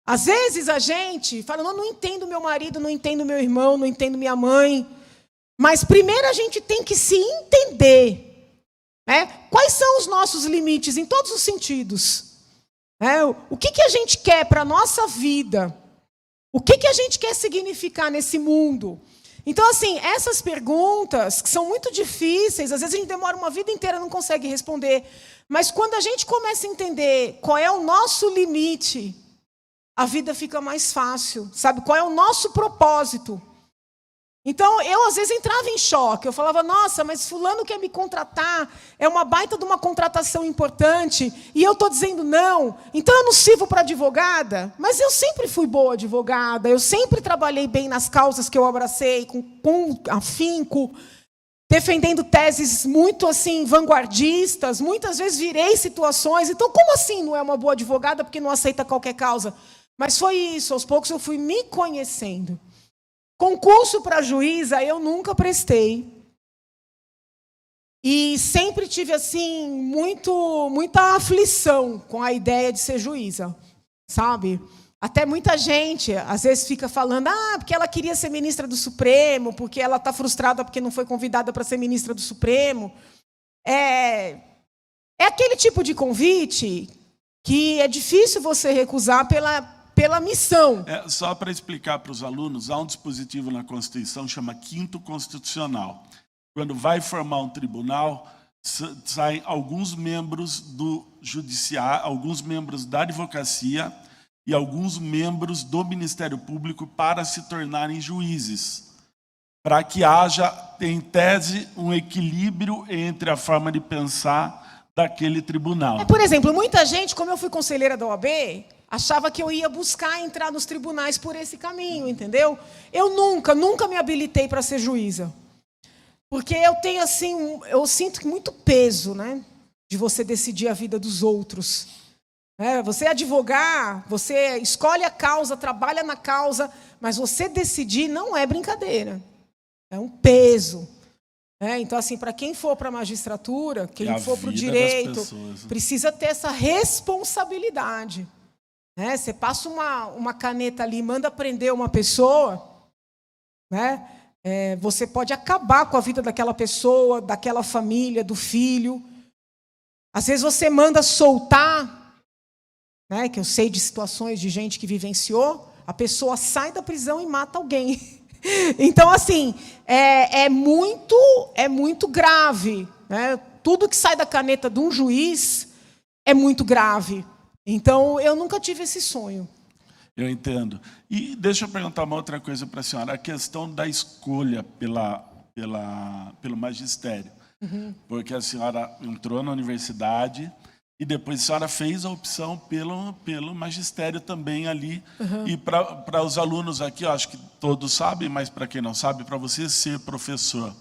Às vezes a gente fala, não entendo meu marido, não entendo meu irmão, não entendo minha mãe. Mas primeiro a gente tem que se entender, né? Quais são os nossos limites em todos os sentidos? O que a gente quer para a nossa vida? O que a gente quer significar nesse mundo? Então, assim, essas perguntas, que são muito difíceis, às vezes a gente demora uma vida inteira e não consegue responder. Mas quando a gente começa a entender qual é o nosso limite, a vida fica mais fácil, sabe? Qual é o nosso propósito? Então, eu às vezes entrava em choque. Eu falava, nossa, mas fulano quer me contratar, é uma baita de uma contratação importante, e eu estou dizendo não, então eu não sirvo para advogada? Mas eu sempre fui boa advogada, eu sempre trabalhei bem nas causas que eu abracei, com afinco, defendendo teses muito assim vanguardistas, muitas vezes virei situações. Então, como assim não é uma boa advogada porque não aceita qualquer causa? Mas foi isso, aos poucos eu fui me conhecendo. Concurso para juíza eu nunca prestei. E sempre tive assim muita aflição com a ideia de ser juíza, sabe? Até muita gente, às vezes, fica falando, porque ela queria ser ministra do Supremo, porque ela está frustrada porque não foi convidada para ser ministra do Supremo. É aquele tipo de convite que é difícil você recusar pela missão. Só para explicar para os alunos, há um dispositivo na Constituição que chama Quinto Constitucional. Quando vai formar um tribunal, saem alguns membros do judiciário, alguns membros da advocacia e alguns membros do Ministério Público para se tornarem juízes, para que haja, em tese, um equilíbrio entre a forma de pensar daquele tribunal. Por exemplo, muita gente, como eu fui conselheira da OAB, Achava que eu ia buscar entrar nos tribunais por esse caminho, entendeu? Eu nunca me habilitei para ser juíza. Porque eu tenho assim, eu sinto muito peso, né, de você decidir a vida dos outros. Você advogar, você escolhe a causa, trabalha na causa, mas você decidir não é brincadeira. É um peso. Então, assim, para quem for para a magistratura, quem for para o direito, precisa ter essa responsabilidade. Você passa uma caneta ali, manda prender uma pessoa, você pode acabar com a vida daquela pessoa, daquela família, do filho. Às vezes você manda soltar, que eu sei de situações de gente que vivenciou, a pessoa sai da prisão e mata alguém. Então, assim, é muito grave. Tudo que sai da caneta de um juiz é muito grave. Então, eu nunca tive esse sonho. Eu entendo. E deixa eu perguntar uma outra coisa para a senhora. A questão da escolha pelo magistério. Uhum. Porque a senhora entrou na universidade e depois a senhora fez a opção pelo magistério também ali. Uhum. E para os alunos aqui, eu acho que todos sabem, mas para quem não sabe, para você ser professor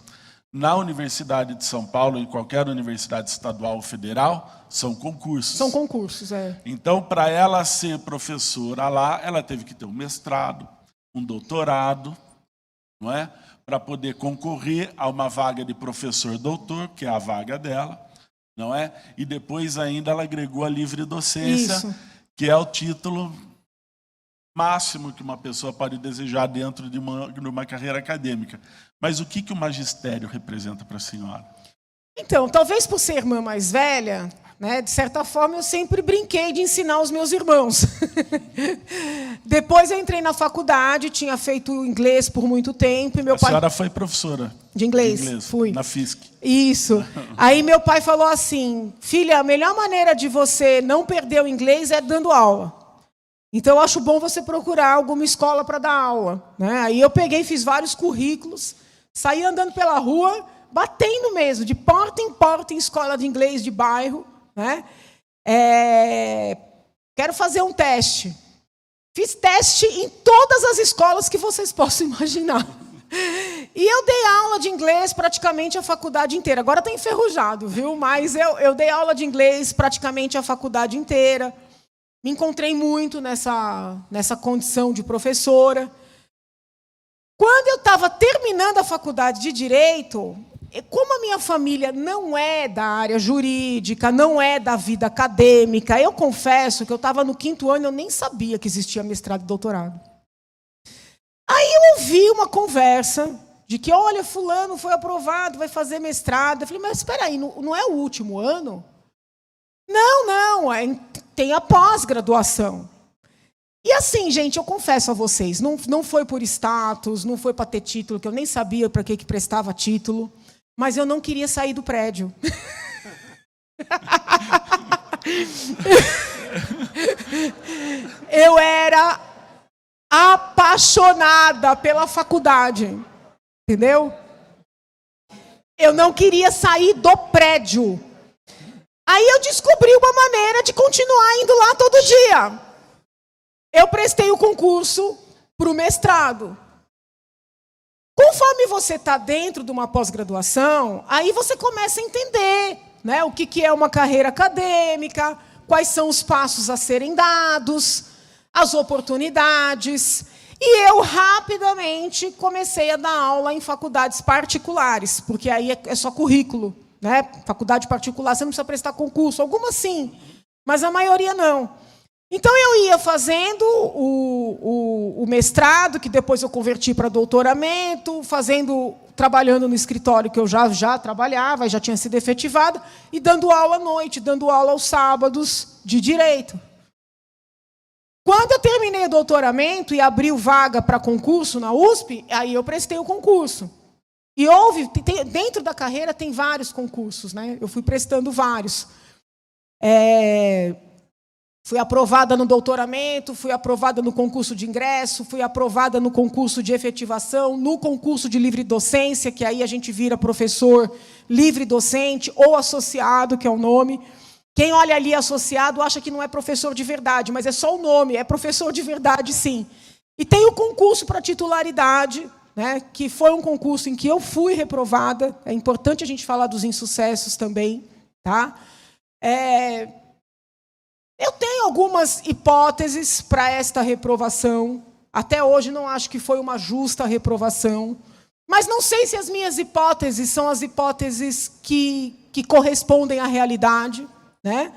na Universidade de São Paulo, em qualquer universidade estadual ou federal, são concursos. São concursos, Então, para ela ser professora lá, ela teve que ter um mestrado, um doutorado, não é? Para poder concorrer a uma vaga de professor-doutor, que é a vaga dela, não é? E depois ainda ela agregou a livre docência, Isso. que é o título máximo que uma pessoa pode desejar dentro de uma carreira acadêmica. Mas o que o magistério representa para a senhora? Então, talvez por ser irmã mais velha, de certa forma eu sempre brinquei de ensinar os meus irmãos. Depois eu entrei na faculdade, tinha feito inglês por muito tempo. E meu pai... A senhora foi professora de inglês? Fui. Na FISC. Isso. Aí meu pai falou assim, filha, a melhor maneira de você não perder o inglês é dando aula. Então, eu acho bom você procurar alguma escola para dar aula. Aí eu peguei, fiz vários currículos, saí andando pela rua, batendo mesmo, de porta em escola de inglês de bairro. Quero fazer um teste. Fiz teste em todas as escolas que vocês possam imaginar. E eu dei aula de inglês praticamente a faculdade inteira. Agora está enferrujado, viu? Mas eu dei aula de inglês praticamente a faculdade inteira. Me encontrei muito nessa condição de professora. Quando eu estava terminando a faculdade de Direito, como a minha família não é da área jurídica, não é da vida acadêmica, eu confesso que eu estava no 5º ano e eu nem sabia que existia mestrado e doutorado. Aí eu ouvi uma conversa de que, olha, fulano foi aprovado, vai fazer mestrado. Eu falei, mas espera aí, não é o último ano? Não, tem a pós-graduação. E assim, gente, eu confesso a vocês, não foi por status, não foi para ter título, que eu nem sabia para que prestava título, mas eu não queria sair do prédio. Eu era apaixonada pela faculdade, entendeu? Eu não queria sair do prédio. Aí eu descobri uma maneira de continuar indo lá todo dia. Eu prestei o concurso para o mestrado. Conforme você está dentro de uma pós-graduação, aí você começa a entender, o que é uma carreira acadêmica, quais são os passos a serem dados, as oportunidades. E eu rapidamente comecei a dar aula em faculdades particulares, porque aí é só currículo. Faculdade particular, você não precisa prestar concurso, algumas sim, mas a maioria não. Então, eu ia fazendo o mestrado, que depois eu converti para doutoramento, trabalhando no escritório que eu já trabalhava, já tinha sido efetivado, e dando aula à noite, dando aula aos sábados de Direito. Quando eu terminei o doutoramento e abriu vaga para concurso na USP, aí eu prestei o concurso. E dentro da carreira tem vários concursos, eu fui prestando vários. Fui aprovada no doutoramento, fui aprovada no concurso de ingresso, fui aprovada no concurso de efetivação, no concurso de livre docência, que aí a gente vira professor livre docente ou associado, que é o nome. Quem olha ali associado acha que não é professor de verdade, mas é só o nome, é professor de verdade, sim. E tem o concurso para titularidade, né, que foi um concurso em que eu fui reprovada. É importante a gente falar dos insucessos também. Tá? Eu tenho algumas hipóteses para esta reprovação. Até hoje não acho que foi uma justa reprovação. Mas não sei se as minhas hipóteses são as hipóteses que correspondem à realidade. Né?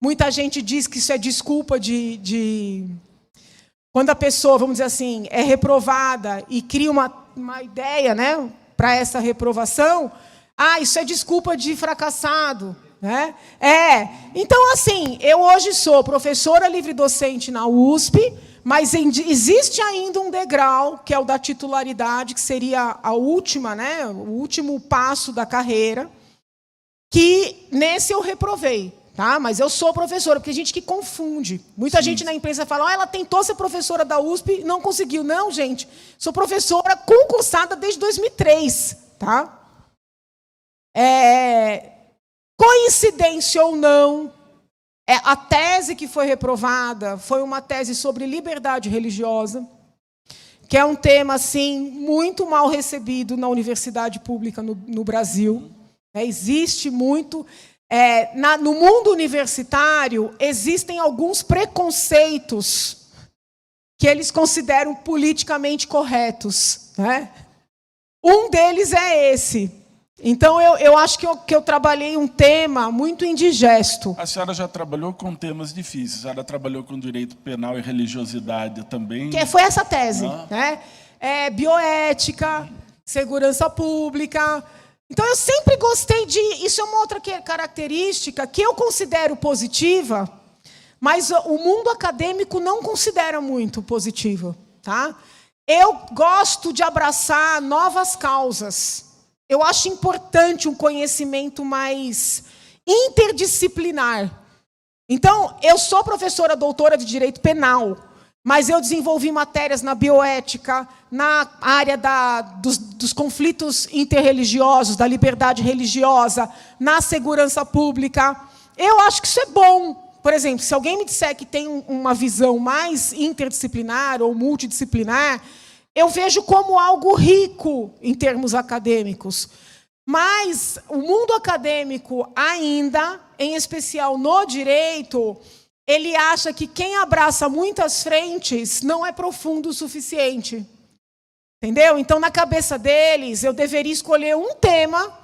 Muita gente diz que isso é desculpa de... Quando a pessoa, vamos dizer assim, é reprovada e cria uma ideia, né, para essa reprovação, isso é desculpa de fracassado. Né? Então, assim, eu hoje sou professora livre-docente na USP, mas existe ainda um degrau, que é o da titularidade, que seria a última, né, o último passo da carreira, que nesse eu reprovei. Tá? Mas eu sou professora, porque tem gente que confunde. Muita gente na imprensa fala, ela tentou ser professora da USP e não conseguiu. Não, gente, sou professora concursada desde 2003. Tá? Coincidência ou não, a tese que foi reprovada foi uma tese sobre liberdade religiosa, que é um tema assim, muito mal recebido na universidade pública no Brasil. Existe muito... no mundo universitário, existem alguns preconceitos que eles consideram politicamente corretos. Né? Um deles é esse. Então, eu acho que eu trabalhei um tema muito indigesto. A senhora já trabalhou com temas difíceis. A senhora trabalhou com direito penal e religiosidade também. Foi essa tese. Né? Bioética, segurança pública... Então, eu sempre gostei de... Isso é uma outra característica que eu considero positiva, mas o mundo acadêmico não considera muito positiva. Tá? Eu gosto de abraçar novas causas. Eu acho importante um conhecimento mais interdisciplinar. Então, eu sou professora doutora de Direito Penal, mas eu desenvolvi matérias na bioética, na área dos conflitos interreligiosos, da liberdade religiosa, na segurança pública. Eu acho que isso é bom. Por exemplo, se alguém me disser que tem uma visão mais interdisciplinar ou multidisciplinar, eu vejo como algo rico em termos acadêmicos. Mas o mundo acadêmico ainda, em especial no direito, ele acha que quem abraça muitas frentes não é profundo o suficiente. Entendeu? Então, na cabeça deles, eu deveria escolher um tema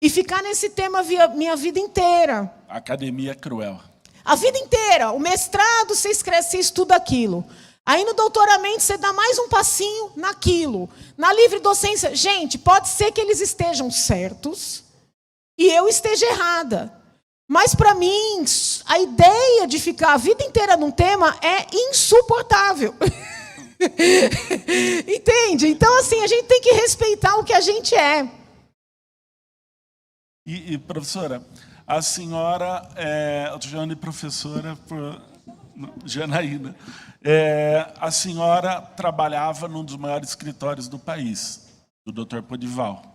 e ficar nesse tema minha vida inteira. A academia é cruel. A vida inteira. O mestrado, você escreve, você estuda aquilo. Aí, no doutoramento, você dá mais um passinho naquilo. Na livre docência, gente, pode ser que eles estejam certos e eu esteja errada. Mas, para mim, a ideia de ficar a vida inteira num tema é insuportável. Entende? Então, assim, a gente tem que respeitar o que a gente é. E professora, a senhora, eu estou chamando de professora por Janaína, a senhora trabalhava num dos maiores escritórios do país, do Dr. Podival.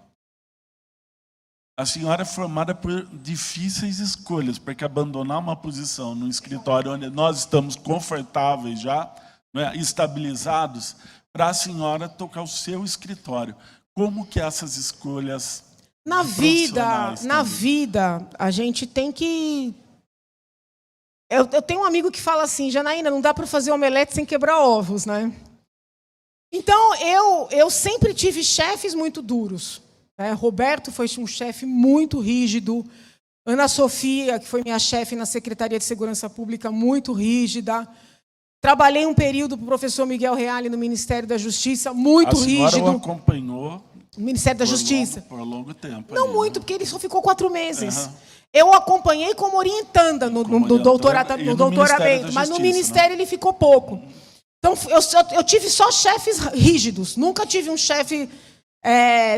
A senhora é formada por difíceis escolhas, porque abandonar uma posição num escritório onde nós estamos confortáveis já, né, estabilizados, para a senhora tocar o seu escritório. Como que essas escolhas na vida, a gente tem que... Eu tenho um amigo que fala assim, Janaína, não dá para fazer omelete sem quebrar ovos, né? Então, eu sempre tive chefes muito duros. Roberto foi um chefe muito rígido. Ana Sofia, que foi minha chefe na Secretaria de Segurança Pública, muito rígida. Trabalhei um período para o professor Miguel Reale no Ministério da Justiça, muito rígido. A senhora o acompanhou no Ministério da Justiça. Por longo tempo. Não muito, porque ele só ficou 4 meses. Eu acompanhei como orientanda no doutoramento, mas no Ministério ele ficou pouco. Então, eu tive só chefes rígidos, nunca tive um chefe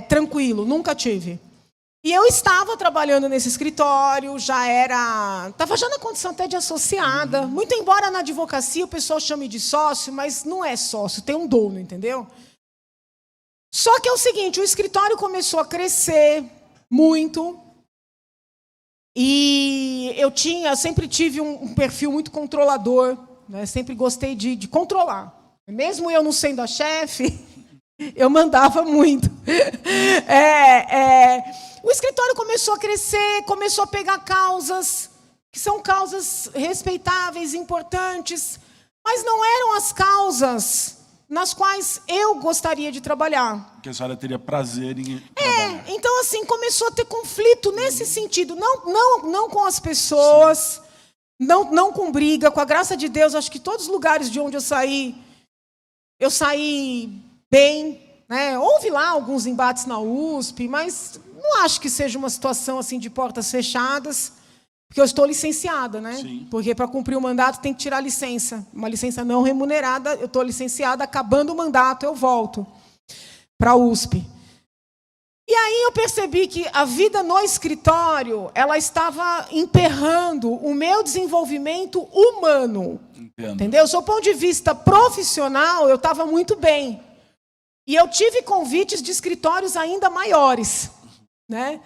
tranquilo, nunca tive. E eu estava trabalhando nesse escritório, estava já na condição até de associada, muito embora na advocacia o pessoal chame de sócio, mas não é sócio, tem um dono, entendeu? Só que é o seguinte, o escritório começou a crescer muito, E eu sempre tive um perfil muito controlador, né? Sempre gostei de controlar. Mesmo eu não sendo a chefe, eu mandava muito. O escritório começou a crescer, começou a pegar causas, que são causas respeitáveis, importantes, mas não eram as causas nas quais eu gostaria de trabalhar. Que a senhora teria prazer em trabalhar. Então, assim, começou a ter conflito nesse sentido. Não com as pessoas, não com briga. Com a graça de Deus, acho que todos os lugares de onde eu saí bem. Né? Houve lá alguns embates na USP, mas não acho que seja uma situação assim de portas fechadas, porque eu estou licenciada, né? Sim. Porque para cumprir o mandato tem que tirar licença. Uma licença não remunerada, eu estou licenciada, acabando o mandato, eu volto para a USP. E aí eu percebi que a vida no escritório, ela estava emperrando o meu desenvolvimento humano. Entendo. Entendeu? Do ponto de vista profissional, eu estava muito bem. E eu tive convites de escritórios ainda maiores, né?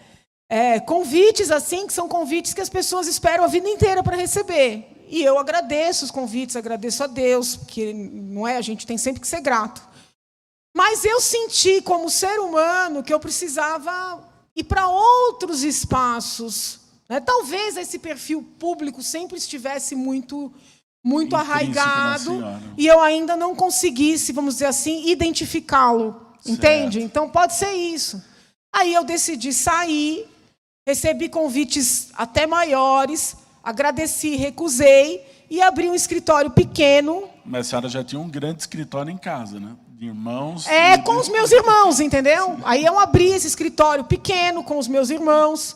Convites assim, que são convites que as pessoas esperam a vida inteira para receber. E eu agradeço os convites, agradeço a Deus, porque não é, a gente tem sempre que ser grato. Mas eu senti, como ser humano, que eu precisava ir para outros espaços. Né? Talvez esse perfil público sempre estivesse muito arraigado e eu ainda não conseguisse, vamos dizer assim, identificá-lo. Entende? Então, pode ser isso. Aí eu decidi sair, recebi convites até maiores, agradeci, recusei e abri um escritório pequeno. Mas a senhora já tinha um grande escritório em casa, né? De irmãos. Com os meus irmãos, entendeu? Sim. Aí eu abri esse escritório pequeno com os meus irmãos.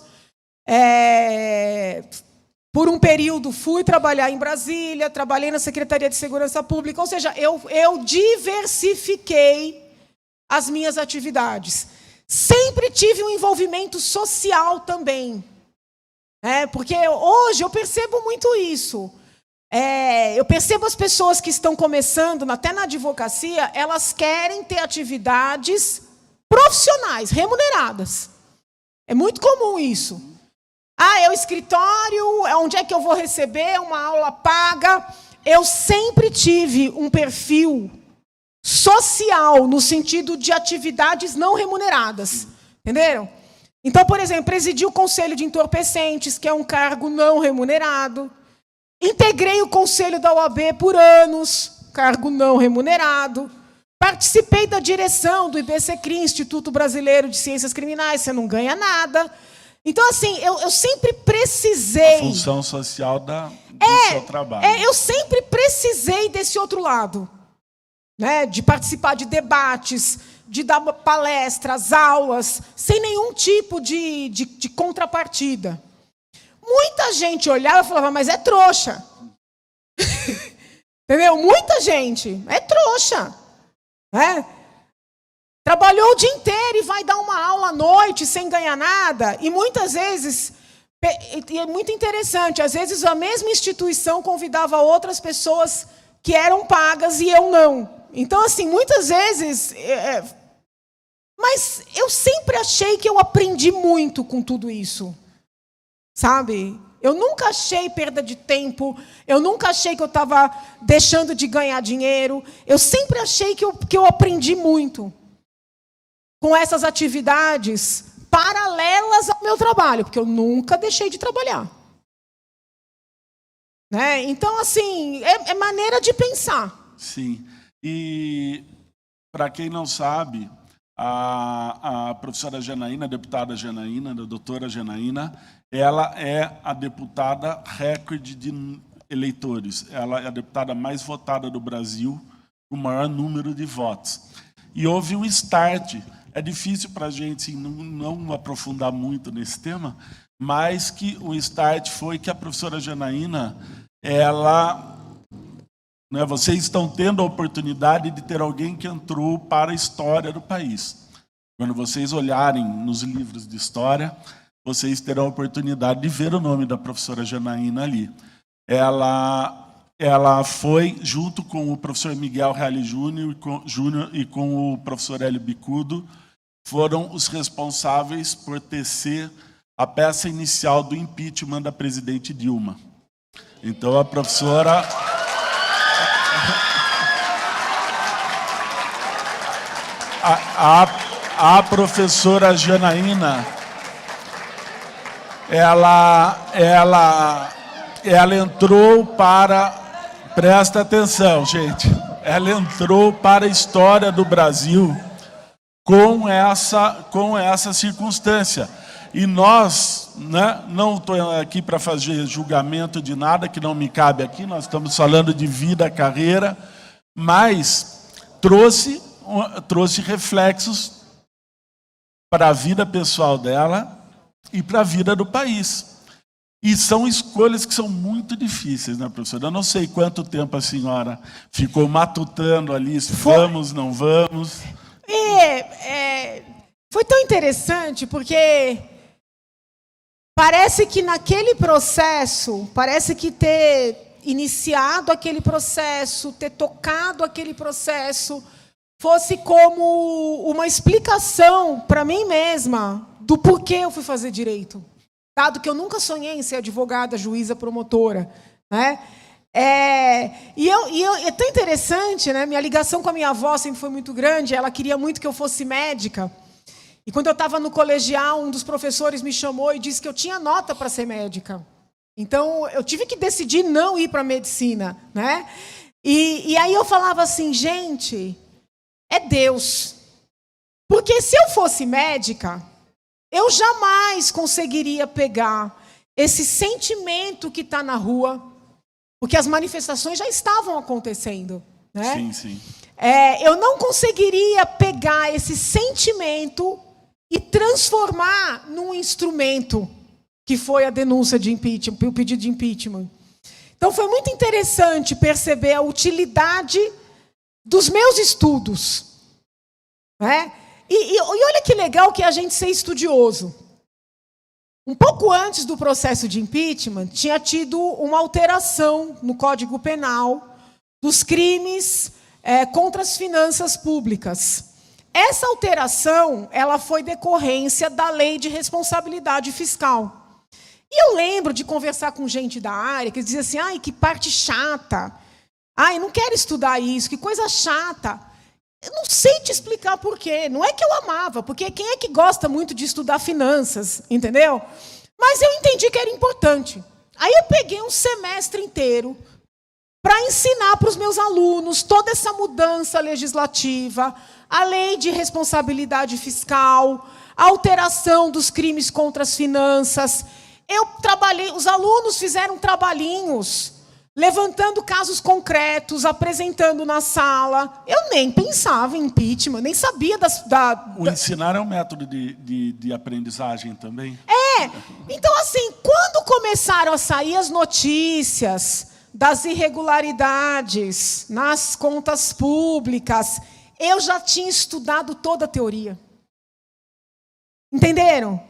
Por um período fui trabalhar em Brasília, trabalhei na Secretaria de Segurança Pública, ou seja, eu diversifiquei as minhas atividades. Sempre tive um envolvimento social também. Porque hoje eu percebo muito isso. Eu percebo as pessoas que estão começando, até na advocacia, elas querem ter atividades profissionais, remuneradas. É muito comum isso. É o escritório, onde é que eu vou receber uma aula paga? Eu sempre tive um perfil social, no sentido de atividades não remuneradas. Entenderam? Então, por exemplo, presidi o Conselho de Entorpecentes, que é um cargo não remunerado. Integrei o Conselho da OAB por anos, cargo não remunerado. Participei da direção do IBCCRI, Instituto Brasileiro de Ciências Criminais, você não ganha nada. Então, assim, eu sempre precisei... A função social do seu trabalho. Eu sempre precisei desse outro lado. Né? De participar de debates, de dar palestras, aulas, sem nenhum tipo de contrapartida. Muita gente olhava e falava, mas é trouxa. Entendeu? Muita gente. É trouxa. Trabalhou o dia inteiro e vai dar uma aula à noite sem ganhar nada. E muitas vezes, e é muito interessante, às vezes a mesma instituição convidava outras pessoas que eram pagas e eu não. Então, assim, muitas vezes... Mas eu sempre achei que eu aprendi muito com tudo isso. Sabe? Eu nunca achei perda de tempo, eu nunca achei que eu estava deixando de ganhar dinheiro. Eu sempre achei que eu aprendi muito com essas atividades paralelas ao meu trabalho, porque eu nunca deixei de trabalhar. Né? Então, assim, é maneira de pensar. Sim. E, para quem não sabe, a professora Janaína, a deputada Janaína, a doutora Janaína, ela é a deputada recorde de eleitores. Ela é a deputada mais votada do Brasil, com o maior número de votos. E houve um start. É difícil para a gente não aprofundar muito nesse tema, mas que o start foi que a professora Janaína, vocês estão tendo a oportunidade de ter alguém que entrou para a história do país. Quando vocês olharem nos livros de história, vocês terão a oportunidade de ver o nome da professora Janaína ali. Ela foi, junto com o professor Miguel Reale Júnior e com o professor Hélio Bicudo, foram os responsáveis por tecer a peça inicial do impeachment da presidente Dilma. Então, a professora... A professora Janaína, ela entrou para... Presta atenção, gente. Ela entrou para a história do Brasil com essa circunstância. E nós, né, não estou aqui para fazer julgamento de nada que não me cabe aqui, nós estamos falando de vida, carreira, mas trouxe reflexos para a vida pessoal dela e para a vida do país. E são escolhas que são muito difíceis, né, professora? Eu não sei quanto tempo a senhora ficou matutando ali, se vamos, não vamos. Foi tão interessante, porque parece que naquele processo, parece que ter iniciado aquele processo, ter tocado aquele processo, fosse como uma explicação para mim mesma do porquê eu fui fazer direito. Dado que eu nunca sonhei em ser advogada, juíza, promotora, né? E é tão interessante, né? Minha ligação com a minha avó sempre foi muito grande, ela queria muito que eu fosse médica. E quando eu estava no colegial, um dos professores me chamou e disse que eu tinha nota para ser médica. Então, eu tive que decidir não ir para a medicina, né? E aí eu falava assim, gente, é Deus. Porque se eu fosse médica, eu jamais conseguiria pegar esse sentimento que está na rua, porque as manifestações já estavam acontecendo, né? Sim, sim. Eu não conseguiria pegar esse sentimento e transformar num instrumento, que foi a denúncia de impeachment, o pedido de impeachment. Então, foi muito interessante perceber a utilidade dos meus estudos, né? E olha que legal que é a gente ser estudioso. Um pouco antes do processo de impeachment, tinha tido uma alteração no Código Penal dos crimes contra as finanças públicas. Essa alteração, ela foi decorrência da Lei de Responsabilidade Fiscal. E eu lembro de conversar com gente da área que dizia assim, ai, que parte chata. Ai, não quero estudar isso, que coisa chata. Eu não sei te explicar por quê. Não é que eu amava, porque quem é que gosta muito de estudar finanças, entendeu? Mas eu entendi que era importante. Aí eu peguei um semestre inteiro para ensinar para os meus alunos toda essa mudança legislativa, a lei de responsabilidade fiscal, a alteração dos crimes contra as finanças. Eu trabalhei, os alunos fizeram trabalhinhos, levantando casos concretos, apresentando na sala. Eu nem pensava em impeachment, nem sabia O ensinar é um método de aprendizagem também? Então, assim, quando começaram a sair as notícias das irregularidades nas contas públicas, eu já tinha estudado toda a teoria. Entenderam?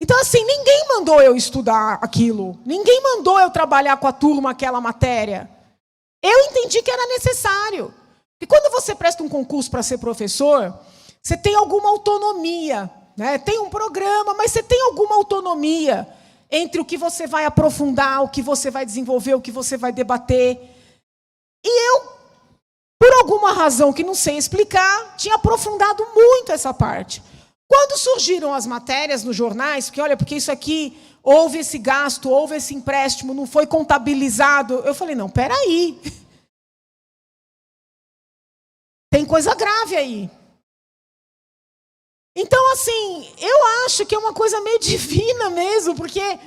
Então, assim, ninguém mandou eu estudar aquilo. Ninguém mandou eu trabalhar com a turma aquela matéria. Eu entendi que era necessário. Porque quando você presta um concurso para ser professor, você tem alguma autonomia, né? Tem um programa, mas você tem alguma autonomia entre o que você vai aprofundar, o que você vai desenvolver, o que você vai debater. E eu, por alguma razão que não sei explicar, tinha aprofundado muito essa parte. Quando surgiram as matérias nos jornais, porque olha, porque isso aqui, houve esse gasto, houve esse empréstimo, não foi contabilizado, eu falei, não, peraí. Tem coisa grave aí. Então, assim, eu acho que é uma coisa meio divina mesmo, porque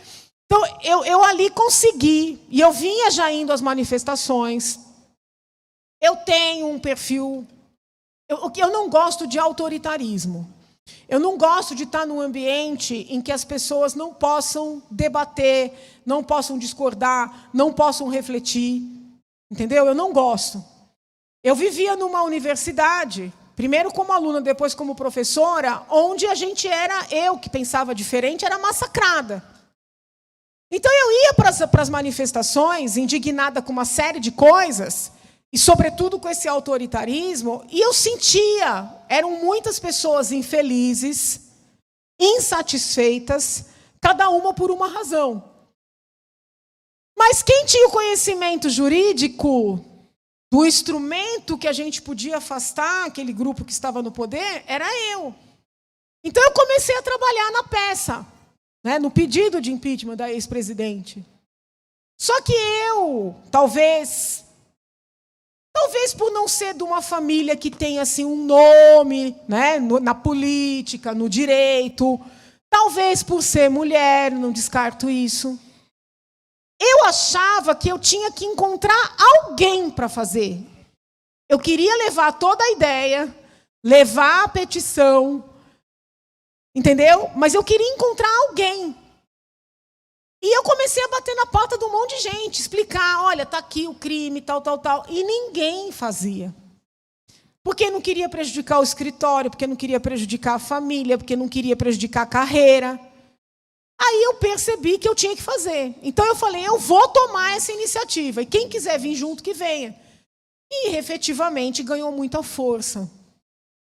então, eu ali consegui, e eu vinha já indo às manifestações, eu tenho um perfil, eu não gosto de autoritarismo. Eu não gosto de estar num ambiente em que as pessoas não possam debater, não possam discordar, não possam refletir. Entendeu? Eu não gosto. Eu vivia numa universidade, primeiro como aluna, depois como professora, onde eu que pensava diferente, era massacrada. Então eu ia para as manifestações, indignada com uma série de coisas, e, sobretudo, com esse autoritarismo, e eu sentia, eram muitas pessoas infelizes, insatisfeitas, cada uma por uma razão. Mas quem tinha o conhecimento jurídico do instrumento que a gente podia afastar aquele grupo que estava no poder, era eu. Então eu comecei a trabalhar na peça, né, no pedido de impeachment da ex-presidente. Só que eu, talvez por não ser de uma família que tem assim um nome, né, na política, no direito, talvez por ser mulher, não descarto isso, eu achava que eu tinha que encontrar alguém para fazer. Eu queria levar toda a ideia, levar a petição, entendeu? Mas eu queria encontrar alguém. E eu comecei a bater na porta de um monte de gente, explicar, olha, está aqui o crime, tal. E ninguém fazia. Porque não queria prejudicar o escritório, porque não queria prejudicar a família, porque não queria prejudicar a carreira. Aí eu percebi que eu tinha que fazer. Então eu falei, eu vou tomar essa iniciativa. E quem quiser vir junto, que venha. E efetivamente ganhou muita força.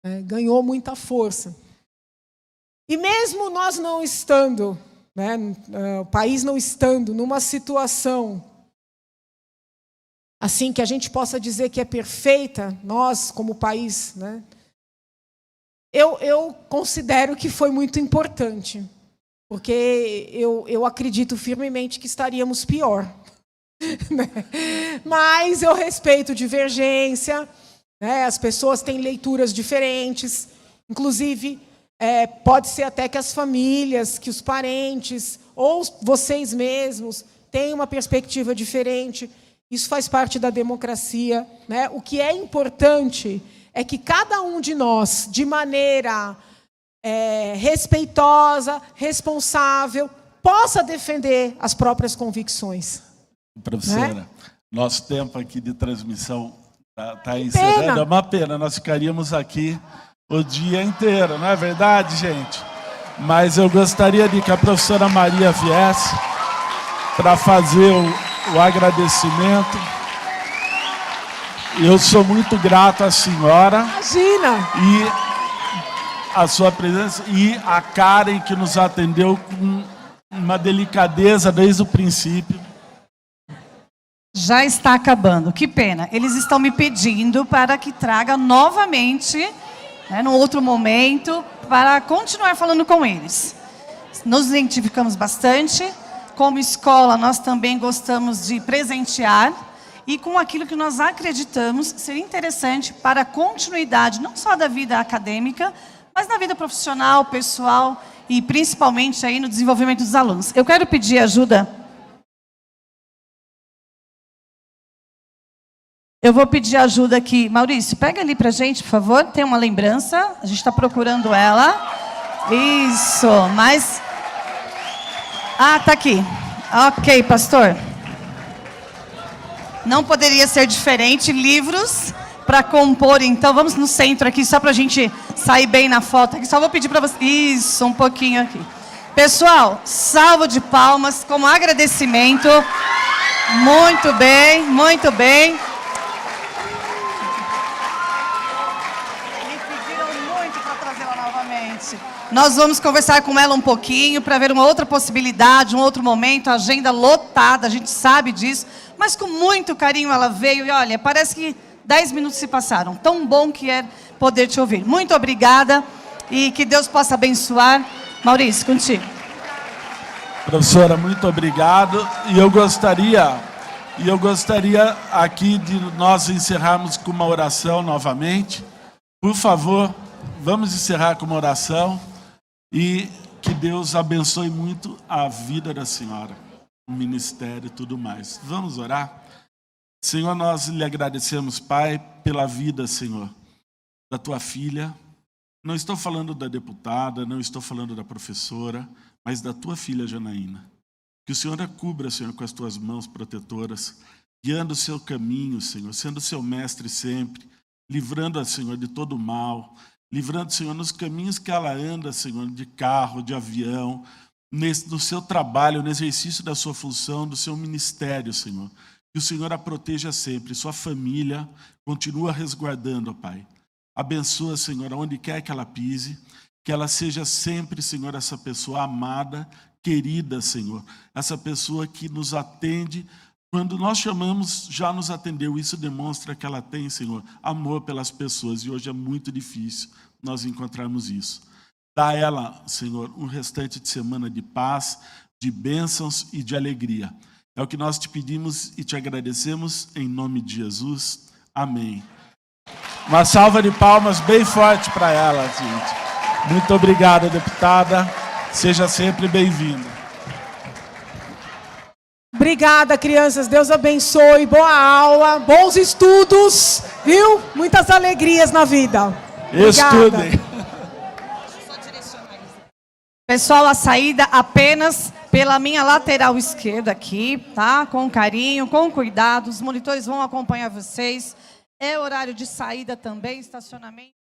Né? Ganhou muita força. E mesmo nós não estando, né, o país não estando numa situação assim que a gente possa dizer que é perfeita, nós como país, né, eu considero que foi muito importante, porque eu acredito firmemente que estaríamos pior. Mas eu respeito divergência, né, as pessoas têm leituras diferentes, inclusive pode ser até que as famílias, que os parentes, ou vocês mesmos, tenham uma perspectiva diferente. Isso faz parte da democracia, né? O que é importante é que cada um de nós, de maneira respeitosa, responsável, possa defender as próprias convicções. Professora, né? Nosso tempo aqui de transmissão está encerrando. É uma pena, nós ficaríamos aqui o dia inteiro, não é verdade, gente? Mas eu gostaria de que a professora Maria viesse para fazer o agradecimento. Eu sou muito grato à senhora. Imagina! E a sua presença, e a Karen, que nos atendeu com uma delicadeza desde o princípio. Já está acabando, que pena. Eles estão me pedindo para que traga novamente, né, num outro momento, para continuar falando com eles. Nos identificamos bastante. Como escola, nós também gostamos de presentear e com aquilo que nós acreditamos ser interessante para a continuidade, não só da vida acadêmica, mas na vida profissional, pessoal e principalmente aí no desenvolvimento dos alunos. Eu quero pedir ajuda. Eu vou pedir ajuda aqui. Maurício, pega ali para a gente, por favor. Tem uma lembrança. A gente está procurando ela. Isso, mas... Ah, está aqui. Ok, pastor. Não poderia ser diferente. Livros para compor. Então, vamos no centro aqui, só para a gente sair bem na foto. Aqui, só vou pedir para você... Isso, um pouquinho aqui. Pessoal, salva de palmas como agradecimento. Muito bem, muito bem. Nós vamos conversar com ela um pouquinho para ver uma outra possibilidade, um outro momento, agenda lotada, a gente sabe disso, mas com muito carinho ela veio e olha, parece que 10 minutos se passaram. Tão bom que é poder te ouvir. Muito obrigada e que Deus possa abençoar. Maurício, contigo. Professora, muito obrigado. E eu gostaria aqui de nós encerrarmos com uma oração novamente. Por favor, vamos encerrar com uma oração. E que Deus abençoe muito a vida da senhora, o ministério e tudo mais. Vamos orar? Senhor, nós lhe agradecemos, Pai, pela vida, Senhor, da tua filha. Não estou falando da deputada, não estou falando da professora, mas da tua filha Janaína. Que o Senhor a cubra, Senhor, com as tuas mãos protetoras, guiando o seu caminho, Senhor, sendo o seu mestre sempre, livrando-a, Senhor, de todo mal, livrando, Senhor, nos caminhos que ela anda, Senhor, de carro, de avião, no seu trabalho, no exercício da sua função, do seu ministério, Senhor. Que o Senhor a proteja sempre, sua família continua resguardando, ó Pai. Abençoa, Senhor, aonde quer que ela pise, que ela seja sempre, Senhor, essa pessoa amada, querida, Senhor. Essa pessoa que nos atende, quando nós chamamos, já nos atendeu. Isso demonstra que ela tem, Senhor, amor pelas pessoas. E hoje é muito difícil nós encontrarmos isso. Dá a ela, Senhor, um restante de semana de paz, de bênçãos e de alegria. É o que nós te pedimos e te agradecemos em nome de Jesus. Amém. Uma salva de palmas bem forte para ela, gente. Muito obrigado, deputada. Seja sempre bem-vinda. Obrigada, crianças. Deus abençoe. Boa aula, bons estudos, viu? Muitas alegrias na vida. Obrigada. Estudem. Pessoal, a saída apenas pela minha lateral esquerda aqui, tá? Com carinho, com cuidado. Os monitores vão acompanhar vocês. É horário de saída também, estacionamento.